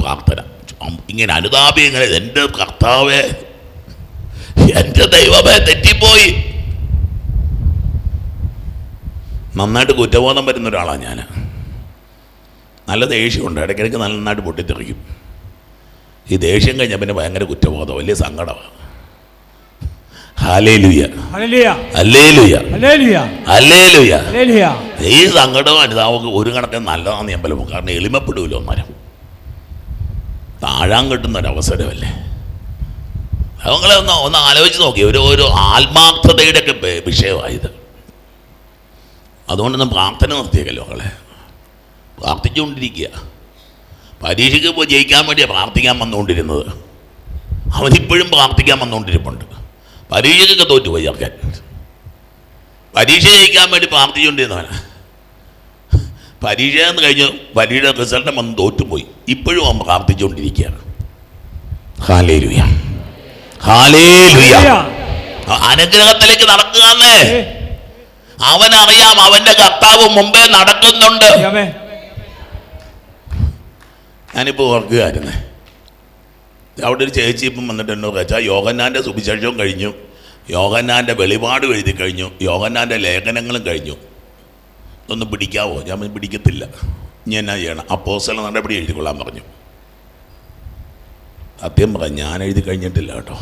പ്രാർത്ഥന. ഇങ്ങനെ അനുതാപി ഇങ്ങനെ, എൻ്റെ കർത്താവേ, എൻ്റെ ദൈവമേ, തെറ്റിപ്പോയി. നന്നായിട്ട് കുറ്റബോധം വരുന്ന ഒരാളാണ് ഞാൻ. നല്ല ദേഷ്യമുണ്ട്, ഇടയ്ക്കിടയ്ക്ക് നന്നായിട്ട് പൊട്ടിത്തെറിക്കും. ഈ ദേഷ്യം കഴിഞ്ഞാൽ പിന്നെ ഭയങ്കര കുറ്റബോധം, വലിയ സങ്കടമാണ്. Hallelujah, hallelujah, hallelujah. ഈ സങ്കടവും അനുതാപമൊക്കെ ഒരു കണക്കിന് നല്ലതാണെന്ന് ഞാൻ പലപ്പോൾ, കാരണം എളിമപ്പെടൂല്ലോ മരം, താഴാൻ കിട്ടുന്നൊരവസരമല്ലേ. അവങ്ങളെ ഒന്ന് ആലോചിച്ച് നോക്കി, ഒരു ആത്മാർത്ഥതയുടെ ഒക്കെ വിഷയമായത്. അതുകൊണ്ടൊന്നും പ്രാർത്ഥന നിർത്തിയേക്കല്ലോ മക്കളെ, പ്രാർത്ഥിച്ചുകൊണ്ടിരിക്കുക. പരീക്ഷയ്ക്ക് പോയി ജയിക്കാൻ വേണ്ടിയാണ് പ്രാർത്ഥിക്കാൻ വന്നുകൊണ്ടിരുന്നത്, അവനിപ്പോഴും പ്രാർത്ഥിക്കാൻ വന്നുകൊണ്ടിരിപ്പുണ്ട്. പരീക്ഷയ്ക്കൊക്കെ തോറ്റുപോയി ചേർക്കാൻ, പരീക്ഷ ജയിക്കാൻ വേണ്ടി പ്രാർത്ഥിച്ചുകൊണ്ടിരുന്നവനാ. പരീക്ഷ എന്ന് കഴിഞ്ഞ് പരീക്ഷ റിസൾട്ട് വന്ന് തോറ്റുപോയി, ഇപ്പോഴും അവൻ പ്രാർത്ഥിച്ചുകൊണ്ടിരിക്കുകയാണ്. Hallelujah, hallelujah. അനുഗ്രഹത്തിലേക്ക് നടക്കുകയെന്നേ അവനറിയാം, അവന്റെ കർത്താവ് മുമ്പേ നടക്കുന്നുണ്ട്. ഞാനിപ്പോൾ ഓർക്കുകയായിരുന്നേ, അവിടെ ഒരു ചേച്ചി ഇപ്പം വന്നിട്ട് എന്നോട് വെച്ചാൽ യോഹന്നാൻ്റെ സുവിശേഷവും കഴിഞ്ഞു, യോഹന്നാൻ്റെ വെളിപാടും എഴുതി കഴിഞ്ഞു, യോഹന്നാൻ്റെ ലേഖനങ്ങളും കഴിഞ്ഞു, ഒന്ന് പിടിക്കാവോ? ഞാൻ പിടിക്കത്തില്ല, ഇനി എന്നാ ചെയ്യണം? അപ്പോസ്തല നടപടി എഴുതിക്കൊള്ളാൻ പറഞ്ഞു. സത്യം പറയാം, ഞാൻ എഴുതി കഴിഞ്ഞിട്ടില്ല കേട്ടോ,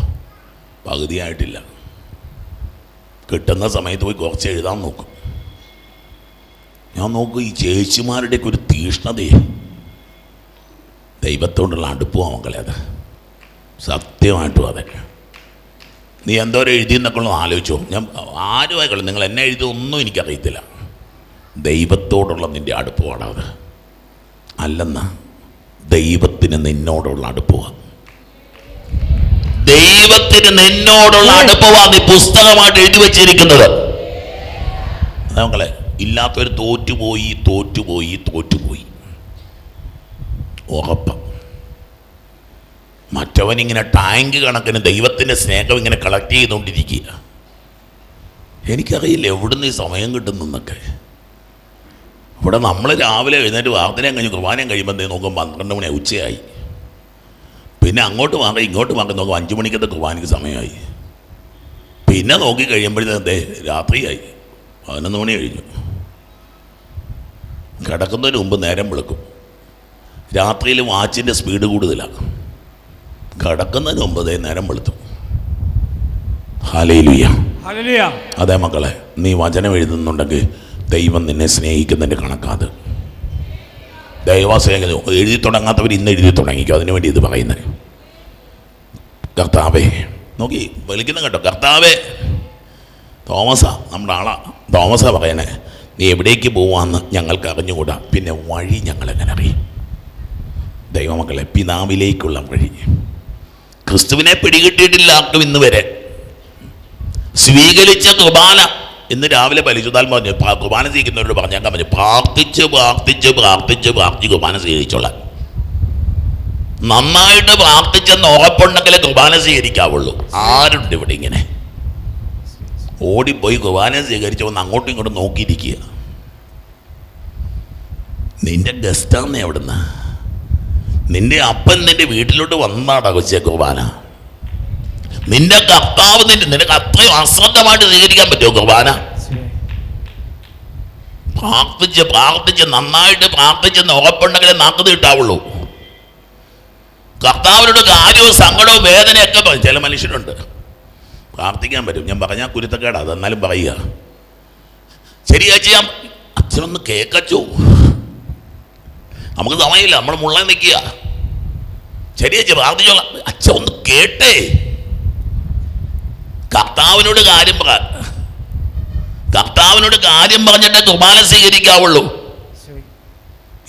പകുതിയായിട്ടില്ല. കിട്ടുന്ന സമയത്ത് പോയി കുറച്ച് എഴുതാൻ നോക്കും. ഞാൻ നോക്കും, ഈ ചേച്ചിമാരുടെയൊക്കെ ഒരു തീഷ്ണതയെ, ദൈവത്തോടുള്ള അടുപ്പമാണ് മക്കളെ. അത് സത്യമായിട്ടും അതെ. നീ എന്തോരം എഴുതിയെന്നൊക്കെ ഉള്ളത് ആലോചിച്ചോ. ഞാൻ ആരുമായിക്കോളൂ, നിങ്ങൾ എന്നെ എഴുതിയൊന്നും എനിക്കറിയത്തില്ല. ദൈവത്തോടുള്ള നിൻ്റെ അടുപ്പമാണ് അത്. അല്ലെന്ന ദൈവത്തിന് നിന്നോടുള്ള അടുപ്പമാണ്, ദൈവത്തിന് നിന്നോടുള്ള അടുപ്പമാണ് നീ പുസ്തകമായിട്ട് എഴുതി വെച്ചിരിക്കുന്നത്. മക്കളെ, ഇല്ലാത്തവർ തോറ്റുപോയി തോറ്റുപോയി തോറ്റുപോയി ഉറപ്പ്. മറ്റവനിങ്ങനെ ടാങ്ക് കണക്കിന് ദൈവത്തിൻ്റെ സ്നേഹം ഇങ്ങനെ കളക്ട് ചെയ്തുകൊണ്ടിരിക്കുക. എനിക്കറിയില്ല എവിടുന്ന് ഈ സമയം കിട്ടുന്നൊക്കെ. ഇവിടെ നമ്മൾ രാവിലെ എഴുന്നേറ്റ് പ്രാർത്ഥനയും കഴിഞ്ഞ് കുർബാനയും കഴിയുമ്പോൾ നോക്കും 12 മണി ഉച്ചയായി. പിന്നെ അങ്ങോട്ട് വാങ്ങി ഇങ്ങോട്ട് വാങ്ങി നോക്കും 5 മണിക്കത്തെ കുർബാനയ്ക്ക് സമയമായി. പിന്നെ നോക്കി കഴിയുമ്പോഴത്തേ രാത്രിയായി, 11 മണി കഴിഞ്ഞു. കിടക്കുന്നതിന് മുമ്പ് നേരം വെളുക്കും. രാത്രിയിൽ വാച്ചിൻ്റെ സ്പീഡ് കൂടുതലാണ്. കിടക്കുന്നതിന് മുമ്പ് നേരം വെളുത്തു. ഹല്ലേലൂയ. അതെ മക്കളെ, നീ വചനം എഴുതുന്നുണ്ടെങ്കിൽ ദൈവം നിന്നെ സ്നേഹിക്കുന്നതിൻ്റെ കണക്കാത്. ദൈവസ്നേഹം എഴുതി തുടങ്ങാത്തവർ ഇന്ന് എഴുതി തുടങ്ങിക്കോ. അതിനു വേണ്ടി ഇത് പറയുന്നത്. കർത്താവേ, നോക്കി വിളിക്കുന്ന കേട്ടോ, കർത്താവേ. തോമസാ നമ്മുടെ ആളാ. തോമസാ പറയണേ, നീ എവിടേക്ക് പോവാന്ന് ഞങ്ങൾക്ക് അറിഞ്ഞുകൂടാ, പിന്നെ വഴി ഞങ്ങളെങ്ങനെ അറിയും? ദൈവമക്കളെ, പിതാവിലേക്കുള്ള വഴി, ക്രിസ്തുവിനെ പിടികിട്ടിയിട്ടില്ല ആർക്കും ഇന്ന് വരെ. സ്വീകരിച്ച കുർബാന ഇന്ന് രാവിലെ പരിശുദ്ധാത്മ പറഞ്ഞു, കുർബാന സ്വീകരിക്കുന്നവരോട് പറഞ്ഞേക്കാൻ പറഞ്ഞു, പ്രാർത്ഥിച്ച് പ്രാർത്ഥിച്ച് പ്രാർത്ഥിച്ച് പ്രാർത്ഥിച്ച് കുർബാന സ്വീകരിച്ചോളാം. നന്നായിട്ട് പ്രാർത്ഥിച്ചെന്ന് ഉറപ്പുണ്ടെങ്കിലേ കുർബാന സ്വീകരിക്കാവുള്ളൂ. ആരുണ്ട് ഇവിടെ ഇങ്ങനെ ഓടിപ്പോയി കുർബാന സ്വീകരിച്ചോന്ന് അങ്ങോട്ടും ഇങ്ങോട്ടും നോക്കിയിരിക്കുക? നിന്റെ ഗസ്റ്റാന്നേ അവിടുന്ന്. നിന്റെ അപ്പൻ നിന്റെ വീട്ടിലോട്ട് വന്നാടാ കൊച്ചേ കുർബാന. നിന്റെ കർത്താവ് നിനക്ക് അത്രയും അശ്രദ്ധമായിട്ട് സ്വീകരിക്കാൻ പറ്റുമോ കുർബാന? പ്രാർത്ഥിച്ച് പ്രാർത്ഥിച്ച് നന്നായിട്ട് പ്രാർത്ഥിച്ചെന്ന് ഉറപ്പുണ്ടെങ്കിലേ നാക്ക് തീട്ടാവുള്ളൂ. കർത്താവിനോട് കാര്യവും സങ്കടവും വേദനയൊക്കെ പറയും. ചില മനുഷ്യരുണ്ട് പ്രാർത്ഥിക്കാൻ പറ്റും, ഞാൻ പറഞ്ഞാൽ കുരുത്തക്കേടാ, അതെന്നാലും പറയുക. ശരിയാ ചെയ്യാം, അച്ഛനൊന്ന് കേക്കച്ചു, നമുക്ക് സമയമില്ല, നമ്മൾ മുള്ളാൻ നിൽക്കുക. ശരിയാ പ്രാർത്ഥിച്ചോളാം, അച്ഛൻ ഒന്ന് കേട്ടേ. കർത്താവിനോട് കാര്യം പറ, കർത്താവിനോട് കാര്യം പറഞ്ഞിട്ട് കുർബാന സ്വീകരിക്കാവുള്ളൂ.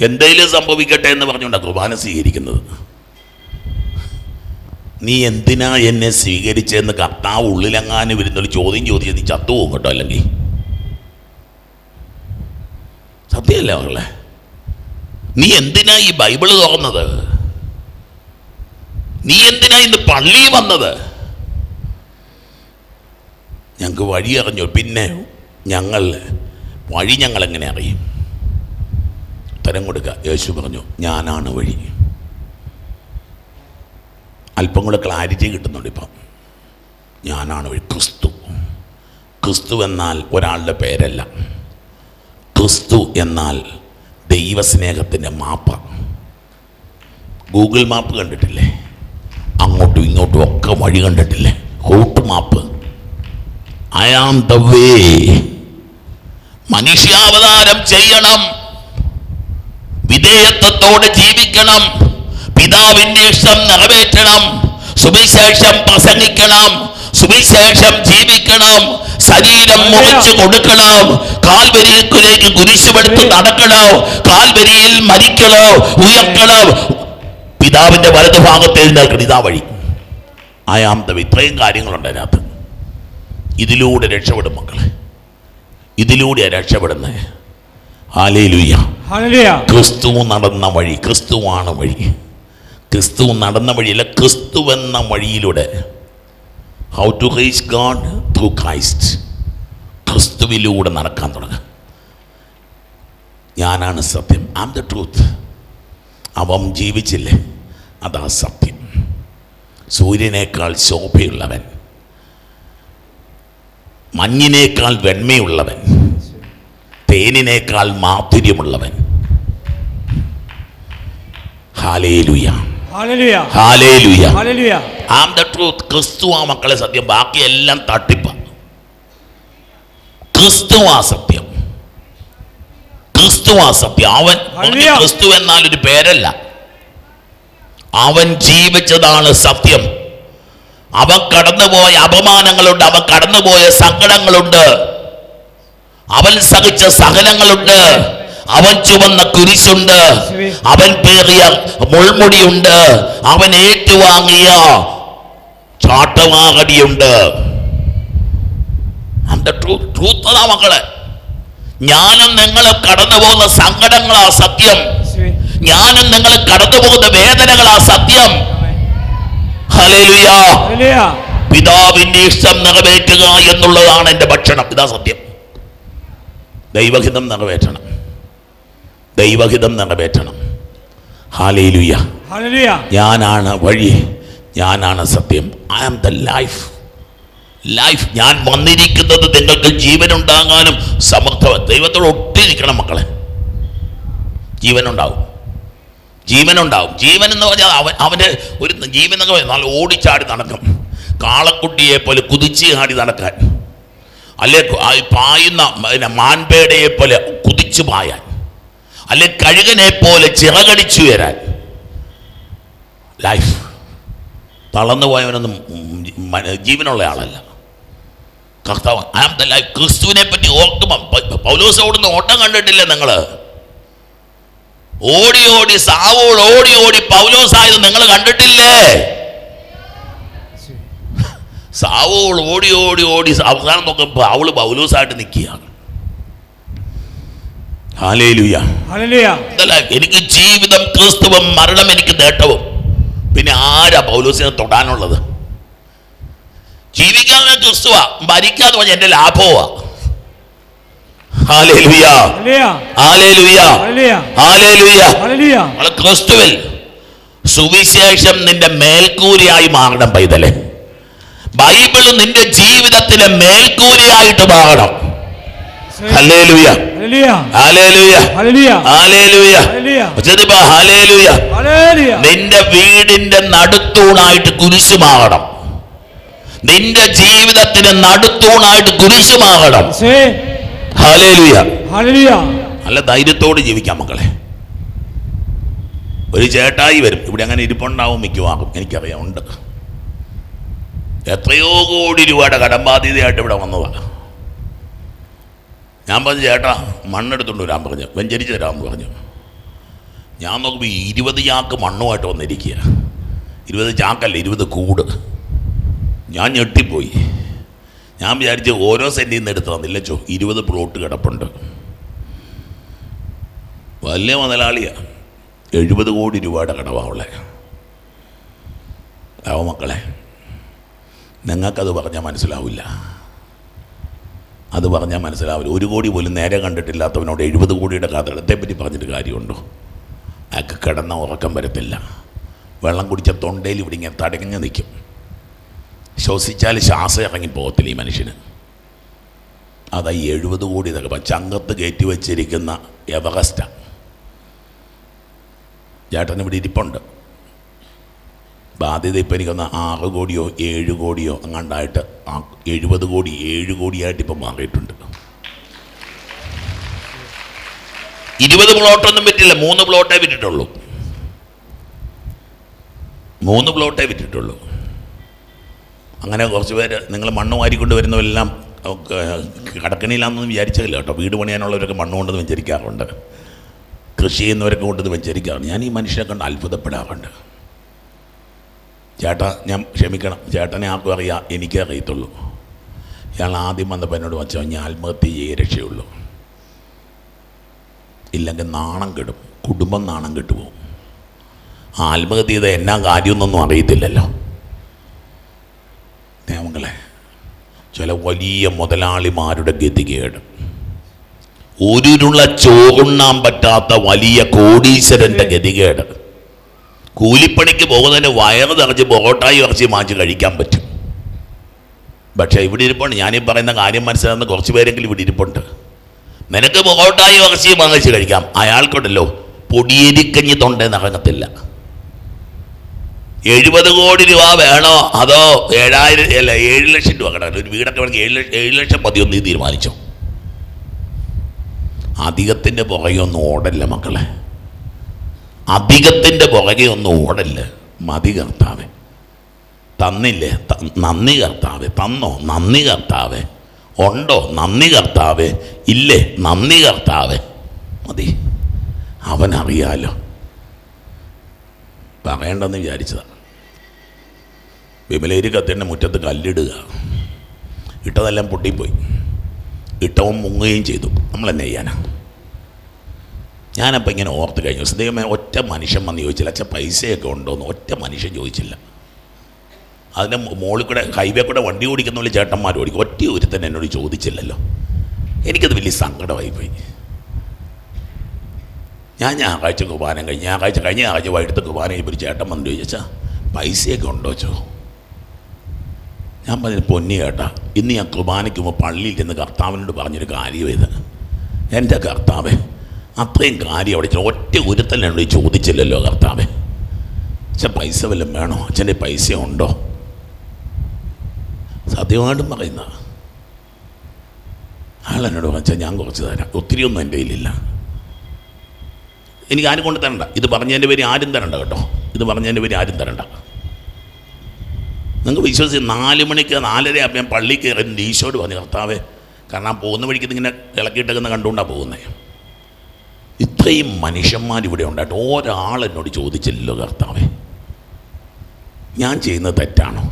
എന്തെങ്കിലും സംഭവിക്കട്ടെ എന്ന് പറഞ്ഞുകൊണ്ടാണ് കുർബാന സ്വീകരിക്കുന്നത്. നീ എന്തിനാ എന്നെ സ്വീകരിച്ചെന്ന് കർത്താവ് ഉള്ളിലെങ്ങാനും വരുന്നൊരു ചോദ്യം ചോദിച്ച് നീ ചത്തുപോകും കേട്ടോ. അല്ലെങ്കിൽ സത്യമല്ലേ മകളെ? നീ എന്തിനാ ഈ ബൈബിള് തുറന്നത്? നീ എന്തിനാ ഇന്ന് പള്ളിയിൽ വന്നത്? ഞങ്ങൾക്ക് വഴി അറിഞ്ഞു. പിന്നെ വഴി ഞങ്ങൾ എങ്ങനെ അറിയും? ഉത്തരം കൊടുക്കുക. യേശു പറഞ്ഞു, ഞാനാണ് വഴി. അല്പം കൂടെ ക്ലാരിറ്റി കിട്ടുന്നുണ്ട് ഇപ്പം. ഞാനാണ് വഴി. ക്രിസ്തു. ക്രിസ്തു എന്നാൽ ഒരാളുടെ പേരല്ല. ക്രിസ്തു എന്നാൽ ദൈവസ്നേഹത്തിൻ്റെ മാപ്പ. ഗൂഗിൾ മാപ്പ് കണ്ടിട്ടില്ലേ? അങ്ങോട്ടും ഇങ്ങോട്ടും ഒക്കെ വഴി കണ്ടിട്ടില്ലേ? Route map. I am the way. മനുഷ്യാവതാരം ചെയ്യണം, വിധേയത്വത്തോടെ ജീവിക്കണം, പിതാവിന്റെ ഇഷ്ടം നിറവേറ്റണം, സുവിശേഷം പ്രസംഗിക്കണം, സുവിശേഷം ജീവിക്കണം, ശരീരം മുറിച്ചു കൊടുക്കണം, കാൽവരിയിലേക്ക് കുരിശുമെടുത്ത് നടക്കണം, കാൽവരിയിൽ മരിക്കണോ ഉയർക്കണം, പിതാവിന്റെ വലതു ഭാഗത്ത് എഴുന്നേൽക്കണം. ഇതാ വഴി. I am the way. ഇത്രയും കാര്യങ്ങളുണ്ട് അതിനകത്ത്. ഇതിലൂടെ രക്ഷപ്പെടും മക്കളെ, ഇതിലൂടെയാണ് രക്ഷപ്പെടുന്നത്. ഹല്ലേലൂയ. ക്രിസ്തു നടന്ന വഴി, ക്രിസ്തുവാണ് വഴി. ക്രിസ്തു നടന്ന വഴിയല്ല, ക്രിസ്തു എന്ന വഴിയിലൂടെ. How to reach God through Christ. ക്രിസ്തുവിലൂടെ നടക്കാൻ തുടങ്ങുക. ഞാനാണ് സത്യം. I am the truth. അവൻ ജീവിച്ചില്ലേ, അതാ സത്യം. സൂര്യനേക്കാൾ ശോഭയുള്ളവൻ, മഞ്ഞിനേക്കാൾ വെണ്മയുള്ളവൻ, തേനിനേക്കാൾ മാധുര്യമുള്ളവൻ. Hallelujah, hallelujah, hallelujah. I am the truth. ക്രിസ്തു ആ മക്കളെ സത്യം, ബാക്കിയെല്ലാം തട്ടിപ്പാണ്. ക്രിസ്തുവാ സത്യം, ക്രിസ്തുവാ സത്യം. അവൻ ക്രിസ്തു എന്നാൽ ഒരു പേരല്ല, അവൻ ജീവിച്ചതാണ് സത്യം. അവൻ കടന്നുപോയ അപമാനങ്ങളുണ്ട്, അവൻ കടന്നുപോയ സങ്കടങ്ങളുണ്ട്, അവൻ സഹിച്ച സഹനങ്ങളുണ്ട്, അവൻ ചുവന്ന കുരിശുണ്ട്, അവൻ പേറിയ മുൾമുടിയുണ്ട്, അവൻ ഏറ്റുവാങ്ങിയ ചാട്ടവാകടിയുണ്ട്. ട്രൂത്ത് അതാ മക്കളെ. ഞാനും നിങ്ങൾ കടന്നു പോകുന്ന സങ്കടങ്ങളാ സത്യം, ഞാനും നിങ്ങൾ കടന്നു പോകുന്ന വേദനകളാ സത്യം. ഹല്ലേലൂയ. പിതാവിന്റെ ഇഷ്ടം നിറവേറ്റുക എന്നുള്ളതാണ് എൻ്റെ ഭക്ഷണം. ഇതാ സത്യം. ദൈവഹിതം നിറവേറ്റണം, ദൈവഹിതം നിറവേറ്റണം. ഹല്ലേലൂയ. ഞാനാണ് വഴി, ഞാനാണ് സത്യം. I am the life. Life. ഞാൻ വന്നിരിക്കുന്നത് നിങ്ങൾക്ക് ജീവനുണ്ടാകാനും സമർത്ഥം. ദൈവത്തോട് ഒട്ടിരിക്കണം മക്കളെ. ജീവനുണ്ടാവും, ജീവനുണ്ടാവും. ജീവൻ എന്ന് പറഞ്ഞാൽ അവൻ്റെ ഒരു ജീവൻ എന്നൊക്കെ പറഞ്ഞാൽ നല്ല ഓടിച്ചാടി നടക്കും, കാളക്കുട്ടിയെ പോലെ കുതിച്ച് ചാടി നടക്കാൻ, അല്ലെ പായുന്ന മാൻപേടയെ പോലെ കുതിച്ചു പായാൻ, അല്ലെ കഴുകനെ പോലെ ചിറകടിച്ചു വരാൻ. ലൈഫ്. തളർന്നു പോയവനൊന്നും ജീവനുള്ള ആളല്ല കർത്താവ്. I am the life. ക്രിസ്തുവിനെ പറ്റി ഓർക്കുമ്പം പൗലോസ് ഓടുന്ന ഓട്ടം കണ്ടിട്ടില്ലേ നിങ്ങൾ? ഓടി ഓടി സാവോൾ ഓടി ഓടി പൗലോസ് ആയത് നിങ്ങൾ കണ്ടിട്ടില്ലേ? സാവോൾ ഓടി ഓടി ഓടി അവസാനം നോക്കുമ്പോൾ അവള് പൗലോസായിട്ട് നിൽക്കുകയാണ്. ഹല്ലേലൂയ. എനിക്ക് ജീവിതം ക്രിസ്തുവും മരണം എനിക്ക് നേട്ടവും. പിന്നെ ആരാ പൗലോസിനെ തൊടാനുള്ളത്? ജീവിക്കാതെ ക്രിസ്തുവാ, മരിക്കാതെ പറഞ്ഞ എന്റെ ലാഭമാ. Hallelujah, hallelujah, hallelujah. ക്രിസ്തുവിൽ സുവിശേഷം നിന്റെ മേൽക്കൂരയായി മാറണം പൈതലേ. ബൈബിൾ നിന്റെ ജീവിതത്തിലെ മേൽക്കൂരയായിട്ട് മാറണം. Hallelujah, hallelujah, hallelujah, hallelujah. നിന്റെ വീടിന്റെ നടുത്തൂണായിട്ട് കുരിശ് മാറണം. നിന്റെ ജീവിതത്തിന് നടുത്തൂണായിട്ട് കുരിശ് മാറണം. ഹല്ലേലൂയ. നല്ല ധൈര്യത്തോട് ജീവിക്കാം മക്കളെ. ഒരു ചേട്ടായി വരും ഇവിടെ, അങ്ങനെ ഇരിപ്പുണ്ടാവും മിക്കവാറും, എനിക്കറിയാം, ഉണ്ട്. എത്രയോ കോടി രൂപയുടെ കടംബാധ്യതയായിട്ട് ഇവിടെ വന്നതാണ്. ഞാൻ പറഞ്ഞു, ചേട്ടാ മണ്ണെടുത്തുകൊണ്ട് വരാൻ പറഞ്ഞു, വെഞ്ചരിച്ച് തരാമെന്ന് പറഞ്ഞു. ഞാൻ നോക്കുമ്പോൾ 20 ചാക്ക് മണ്ണുമായിട്ട് വന്നിരിക്കുക. 20 ചാക്കല്ല, 20 കൂട്. ഞാൻ ഞെട്ടിപ്പോയി. ഞാൻ വിചാരിച്ച് ഓരോ സെൻറ്റിൽ നിന്ന് എടുത്ത് തന്നില്ല. 20 പ്ലോട്ട് കിടപ്പുണ്ട്. വലിയ മുതലാളിയാണ്. 70 കോടി രൂപയുടെ കടവാളെ. ആവോ മക്കളെ, നിങ്ങൾക്കത് പറഞ്ഞാൽ മനസ്സിലാവില്ല. അത് പറഞ്ഞാൽ മനസ്സിലാവില്ല. 1 കോടി പോലും നേരെ കണ്ടിട്ടില്ലാത്തവനോട് 70 കോടിയുടെ കഥകളത്തെപ്പറ്റി പറഞ്ഞിട്ട് കാര്യമുണ്ടോ? അയാൾക്ക് കിടന്ന ഉറക്കം വരത്തില്ല. വെള്ളം കുടിച്ച തൊണ്ടയിൽ ഇവിടെ ഇങ്ങനെ തടഞ്ഞ് നിൽക്കും. ശ്വസിച്ചാൽ ശ്വാസം ഇറങ്ങി പോകത്തില്ല ഈ മനുഷ്യന്. അതാ 70 കോടി എന്നൊക്കെ ചങ്കത്ത് കയറ്റി വെച്ചിരിക്കുന്ന എവറസ്റ്റാണ്. ചേട്ടന് ഇവിടെ ഇരിപ്പുണ്ട്. ബാധ്യത ഇപ്പം എനിക്കൊന്ന് 6 കോടിയോ 7 കോടിയോ അങ്ങാണ്ടായിട്ട് 70 കോടി 7 കോടിയായിട്ട് ഇപ്പം മാറിയിട്ടുണ്ട്. 20 പ്ലോട്ടൊന്നും വിറ്റില്ല, 3 പ്ലോട്ടേ വിറ്റിട്ടുള്ളൂ. 3 പ്ലോട്ടേ വിറ്റിട്ടുള്ളൂ. അങ്ങനെ കുറച്ച് പേര് നിങ്ങൾ മണ്ണ് വാരിക്കൊണ്ട് വരുന്നവരെല്ലാം കടക്കണിയിലാണെന്നൊന്നും വിചാരിച്ചില്ല കേട്ടോ. വീട് പണിയാനുള്ളവരൊക്കെ മണ്ണ് കൊണ്ടെന്ന് വെഞ്ചരിക്കാറുണ്ട്. കൃഷി ചെയ്യുന്നവരൊക്കെ കൊണ്ടെന്ന് വെഞ്ചരിക്കാറുണ്ട്. ഞാൻ ഈ മനുഷ്യനെ കണ്ട് അത്ഭുതപ്പെടാറുണ്ട്. ചേട്ടാ, ഞാൻ ക്ഷമിക്കണം, ചേട്ടനെ ആർക്കും അറിയാം, എനിക്കേ അറിയത്തുള്ളൂ. ഇയാൾ ആദ്യം വന്നപ്പോൾ എന്നോട് വെച്ചാൽ ഞാൻ ആത്മഹത്യ ചെയ്യേ രക്ഷയുള്ളൂ, ഇല്ലെങ്കിൽ നാണം കെടും, കുടുംബം നാണം കെട്ടുപോകും. ആത്മഹത്യ ചെയ്ത എന്നാ കാര്യമൊന്നും അറിയത്തില്ലല്ലോ. നിയമങ്ങളെ, ചില വലിയ മുതലാളിമാരുടെ ഗതികേട്, ഒരുരുള്ള ചോറുണ്ണാൻ പറ്റാത്ത വലിയ കോടീശ്വരൻ്റെ ഗതികേട്. കൂലിപ്പണിക്ക് പോകുന്നതിന് വയറ് നിറച്ച് പൊറോട്ടായി ഇറച്ചി വാങ്ങിച്ച് കഴിക്കാൻ പറ്റും. പക്ഷേ ഇവിടെ ഇരിപ്പുണ്ട്, ഞാനീ പറയുന്ന കാര്യം മനസ്സിലാകുന്ന കുറച്ച് പേരെങ്കിലും ഇവിടെ ഇരിപ്പുണ്ട്. നിനക്ക് പൊറോട്ടായി ഇറച്ചി വാങ്ങിച്ച് കഴിക്കാം, അയാൾക്കുണ്ടല്ലോ പൊടിയേരിക്കഞ്ഞി തൊണ്ടേന്ന് ഇറങ്ങത്തില്ല. 70 കോടി രൂപ വേണോ അതോ 7 ലക്ഷം രൂപ കിടക്കണം? ഒരു വീടൊക്കെ വേണമെങ്കിൽ 7 ലക്ഷം മതിയൊന്നും നീ തീരുമാനിച്ചോ. അധികത്തിൻ്റെ പുറകെ ഒന്നും ഓടല്ല മക്കളെ, അധികത്തിൻ്റെ പുറകെ ഒന്നും ഓടല്ല. മതി കർത്താവേ, തന്നില്ലേ നന്ദി കർത്താവേ, തന്നോ നന്ദി കർത്താവേ, ഉണ്ടോ നന്ദി കർത്താവേ, ഇല്ലേ നന്ദി കർത്താവേ, മതി. അവനറിയാലോ. പറയേണ്ടെന്ന് വിചാരിച്ചതാണ്. വിമലേരി കത്തിൻ്റെ മുറ്റത്ത് കല്ലിടുക, ഇട്ടതെല്ലാം പൊട്ടിപ്പോയി, ഇട്ടവൻ മുങ്ങുകയും ചെയ്തു. നമ്മളെന്നെ ചെയ്യാനാ? ഞാനപ്പോൾ ഇങ്ങനെ ഓർത്ത് കഴിഞ്ഞു, ദൈവമേ, ഒറ്റ മനുഷ്യൻ വന്ന് ചോദിച്ചില്ല അച്ഛാ പൈസയൊക്കെ ഉണ്ടോയെന്ന്. ഒറ്റ മനുഷ്യൻ ചോദിച്ചില്ല. അതിൻ്റെ മുകളിൽ കൂടെ ഹൈവേ കൂടെ വണ്ടി ഓടിക്കുന്ന പോലെ ചേട്ടന്മാർ ഓടിക്കും, ഒറ്റ ഒരുത്തന്നെ എന്നോട് ചോദിച്ചില്ലല്ലോ. എനിക്കത് വലിയ സങ്കടമായി പോയി. ഞാൻ ഞായറാഴ്ച കുർബാന കഴിഞ്ഞ ഞായറാഴ്ച വൈകിട്ട് കുർബാന കഴിയുമ്പോൾ ഒരു ചേട്ടൻ വന്നു ചോദിച്ചാൽ പൈസയൊക്കെ ഉണ്ടോ ചോ. ഞാൻ പറഞ്ഞു, പൊന്നി കേട്ടാ, ഇന്ന് ഞാൻ കുർബാനയ്ക്ക് മുമ്പ് പള്ളിയിൽ നിന്ന് കർത്താവിനോട് പറഞ്ഞൊരു കാര്യം ഇത്. എൻ്റെ കർത്താവേ, അത്രയും കാര്യം അവിടെ ഒറ്റ ഒരുത്തന്നെ എന്നോട് ചോദിച്ചില്ലല്ലോ കർത്താവേ. അച്ഛൻ പൈസ വല്ലതും വേണോ? അച്ഛൻ്റെ പൈസ ഉണ്ടോ? സത്യമായിട്ടും പറയുന്ന ആളെന്നോട് വെച്ചാൽ ഞാൻ കുറച്ച് തരാം, ഒത്തിരിയൊന്നും എൻ്റെ കയ്യിലില്ല, എനിക്ക് ആരും കൊണ്ട് തരണ്ട. ഇത് പറഞ്ഞതിൻ്റെ പേര് ആരും തരണ്ട കേട്ടോ, ഇത് പറഞ്ഞതിൻ്റെ പേര് ആരും തരണ്ട. നിങ്ങൾക്ക് വിശ്വസിച്ച് 4 മണിക്ക് 4:30 ആകുമ്പോൾ ഞാൻ പള്ളിയിൽ കയറി ഈശോട് പറഞ്ഞു, കർത്താവേ, കാരണം പോകുന്ന വഴിക്ക് ഇങ്ങനെ ഇളക്കിയിട്ടൊക്കെ കണ്ടുകൊണ്ടാണ് പോകുന്നത്. ഇത്രയും മനുഷ്യന്മാരിവിടെ ഉണ്ടായിട്ട് ഒരാളെന്നോട് ചോദിച്ചില്ലല്ലോ കർത്താവേ, ഞാൻ ചെയ്യുന്നത് തെറ്റാണോ?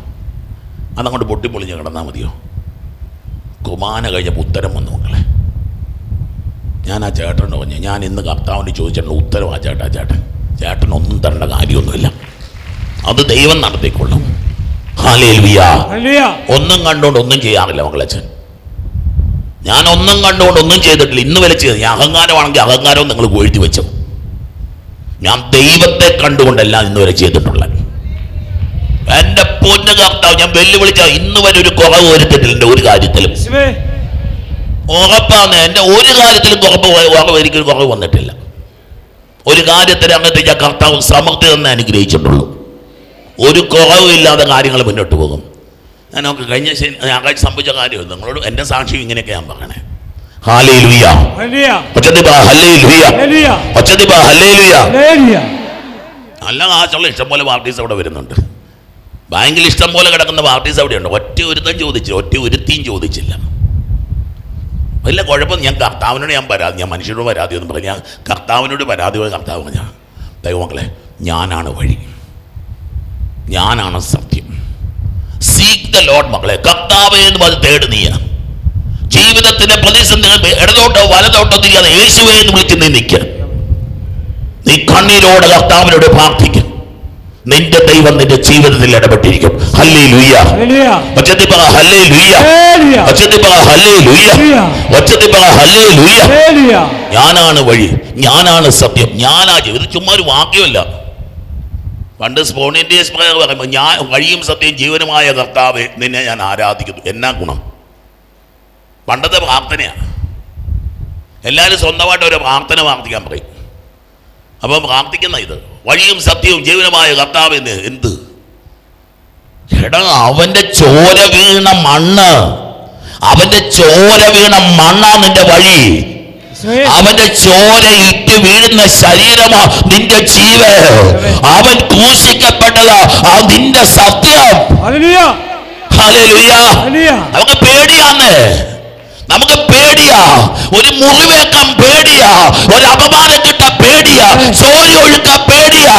അതങ്ങോട്ട് പൊട്ടിപ്പൊളിഞ്ഞ് കിടന്നാൽ മതിയോ? കുർബാന കഴിഞ്ഞപ്പോൾ ഉത്തരം വന്നു മക്കളെ. ഞാൻ ആ ചേട്ടനോട് പറഞ്ഞു, ഞാൻ ഇന്ന് കർത്താവിന് ചോദിച്ചിട്ടുണ്ട് ഉത്തരം ആ ചേട്ടൻ ഒന്നും തരേണ്ട കാര്യമൊന്നുമില്ല, അത് ദൈവം നടത്തിക്കൊള്ളും. ഹല്ലേലൂയ. ഒന്നും കണ്ടുകൊണ്ട് ഒന്നും ചെയ്യാറില്ല മക്കളച്ഛൻ. ഞാൻ ഒന്നും കണ്ടുകൊണ്ട് ഒന്നും ചെയ്തിട്ടില്ല, ഇന്ന് വരെ ചെയ്ത്. ഞാൻ അഹങ്കാരമാണെങ്കിൽ അഹങ്കാരവും നിങ്ങൾ വീഴ്ത്തി വെച്ചു. ഞാൻ ദൈവത്തെ കണ്ടുകൊണ്ടല്ല ഇന്ന് വരെ ചെയ്തിട്ടുള്ളത്. എന്റെ പൊന്നു കർത്താവ്, ഞാൻ വെല്ലുവിളിച്ച ഇന്ന് വരെ ഒരു കുറവ് വരുത്തിട്ടില്ല ഒരു കാര്യത്തിലും. ഉറപ്പാണ്, എന്റെ ഒരു കാര്യത്തിലും കുറവ് എനിക്കൊരു കുറവ് വന്നിട്ടില്ല. ഒരു കാര്യത്തിന് അങ്ങനത്തെ കർത്താവ് സമൃദ്ധി തന്നെ അനുഗ്രഹിച്ചിട്ടുള്ളൂ. ഒരു കുറവില്ലാതെ കാര്യങ്ങൾ മുന്നോട്ട് പോകും. ഞാൻ നമുക്ക് കഴിഞ്ഞ ഞായറാഴ്ച സംഭവിച്ച കാര്യം നിങ്ങളോട് എൻ്റെ സാക്ഷ്യം ഇങ്ങനെയൊക്കെ ഞാൻ പറയണേ. ഹല്ലേലൂയ, നല്ല കാശുള്ള ഇഷ്ടംപോലെ പാർട്ടീസ് അവിടെ വരുന്നുണ്ട്. ബാങ്കിൽ ഇഷ്ടം പോലെ കിടക്കുന്ന പാർട്ടീസ് അവിടെയുണ്ട്. ഒറ്റ ഒരുത്തിയും ചോദിച്ചില്ല. വലിയ കുഴപ്പം. ഞാൻ കർത്താവിനോട് ഞാൻ മനുഷ്യരോട് പരാതി ഒന്നും പറഞ്ഞു. ഞാൻ കർത്താവിനോട് പരാതി പോയി. കർത്താവ് പറഞ്ഞ ദൈവമക്കളെ, ഞാനാണ് വഴി, ഞാനാണ് സത്യം. സീക്ക് ദ ലോർഡ് മക്കളെ. കർത്താവേ എന്ന് പറഞ്ഞ് തേട്. നീ ജീവിതത്തിന്റെ പ്രതിസന്ധികൾ ഇടതോട്ടോ വലതോട്ടോ തിരിയാതെ യേശുവേ എന്ന് വിളിച്ച് നീ നിൽക്കുക. നീ കണ്ണീരോടെ കർത്താവിനോട് പ്രാർത്ഥിക്കും. നിന്റെ ദൈവം നിന്റെ ജീവിതത്തിൽ ഇടപെട്ടിരിക്കും. ഹല്ലേലൂയ. ഒച്ചത്തിൽ പറ ഹല്ലേലൂയ. ഒച്ചത്തിൽ പറ ഹല്ലേലൂയ. ഒച്ചത്തിൽ പറ ഹല്ലേലൂയ. ഞാനാണ് വഴി, ഞാനാണ് സത്യം, ഞാനാ ജീവിതം. ഇത് ചുമ്മാ ഒരു വാക്യമല്ല. പണ്ട് സ്പോണ്ടേനിയസ് പ്രയർ പറയുമ്പോൾ ഞാൻ വഴിയും സത്യം ജീവനുമായ കർത്താവേ നിന്നെ ഞാൻ ആരാധിക്കുന്നു. എന്നാ ഗുണം? പണ്ടത്തെ പ്രാർത്ഥനയാണ്. എല്ലാവരും സ്വന്തമായിട്ട് ഒരു പ്രാർത്ഥന പ്രാർത്ഥിക്കാൻ പറയും. അപ്പം പ്രാർത്ഥിക്കുന്ന ഇത് വഴിയും സത്യവും ജീവനുമായ കർത്താവ് എന്ന് എന്ത്? എടാ, അവന്റെ ചോര വീണ മണ്ണ്, അവന്റെ ചോര വീണ മണ്ണാ നിന്റെ വഴി. അവന്റെ ചോര ഇട്ട് വീഴുന്ന ശരീരമാ നിന്റെ ജീവൻ. അവൻ ക്രൂശിക്കപ്പെട്ടതാ നിന്റെ സത്യം. ഹല്ലേലൂയ. നമുക്ക് പേടിയാന്ന്, നമുക്ക് പേടിയാ. ഒരു മുറിവേക്കാൻ പേടിയാ, ഒരു അപമാനം കിട്ടാൻ പേടിയാ, ചോര ഒഴുക്കാൻ പേടിയാ.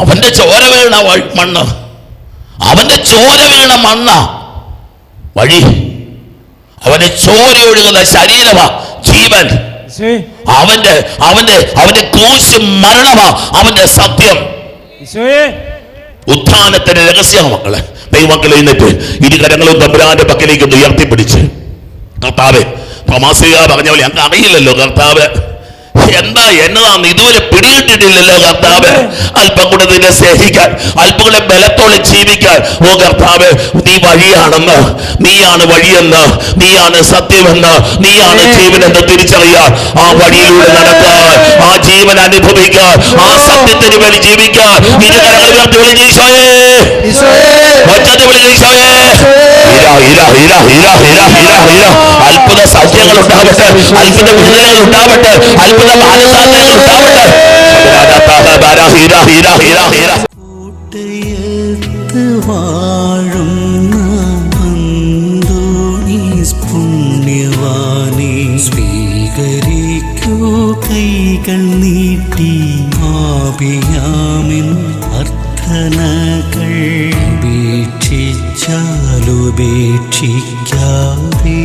അവന്റെ ചോര വീണ മണ്ണ്, അവന്റെ ചോര വീണ മണ്ണ വഴി. അവന്റെ ചോര ഒഴുകുന്ന ശരീരമാ ജീവൻ. അവന്റെ അവന്റെ അവന്റെ ക്രൂശ് മരണമാ അവന്റെ സത്യം. ഉത്ഥാനത്തിന്റെ രഹസ്യം മക്കളെ. ദൈവമക്കളെ, എന്നിട്ട് ഇരു കരങ്ങളും തമ്പുരാന്റെ പക്കലേക്ക് ഒന്ന് ഉയർത്തിപ്പിടിച്ച് കർത്താവേ, തോമാസിക പറഞ്ഞ പോലെ ഞങ്ങൾക്ക് അറിയില്ലല്ലോ കർത്താവ് എന്താ എന്നതാന്ന് ഇതുവരെ പിടിയിട്ടിട്ടില്ലല്ലോ കർത്താവ്. അല്പം കൂടെ നിന്നെ സ്നേഹിക്കാൻ, അല്പം കൂടെ ബലത്തോടെ ജീവിക്കാൻ. ഓ കർത്താവ്, നീ വഴിയാണെന്ന്, നീയാണ് വഴിയെന്ന്, നീയാണ് സത്യമെന്ന്, നീയാണ് ജീവനെന്ന് തിരിച്ചറിയാൻ, ആ വഴിയിലൂടെ നടക്കാൻ, ആ ജീവൻ അനുഭവിക്കാൻ, ആ സത്യത്തിന് വേണ്ടി ജീവിക്കാൻ ഇരു കരങ്ങൾ ഉയർത്തി വിളിച്ച് ഈശോയേ, ഒച്ചത്തിൽ വിളിച്ച് ഈശോയേ. അത്ഭുത സൗഖ്യങ്ങൾ ഉണ്ടാവട്ടെ, അത്ഭുത വിടുതലുകൾ ഉണ്ടാവട്ടെ, അത്ഭുത മാനസാന്തരങ്ങൾ ഉണ്ടാവട്ടെ. കോട്ടയത്ത് വാഴുന്ന അന്തോണീസ് പുണ്യവാനെ സ്വീകരിക്കൂ കൈകൾ നീട്ടി. ആപിയാമിൻ അർത്ഥനകൾ ഉപേക്ഷിച്ചാലുപേക്ഷിക്കാതെ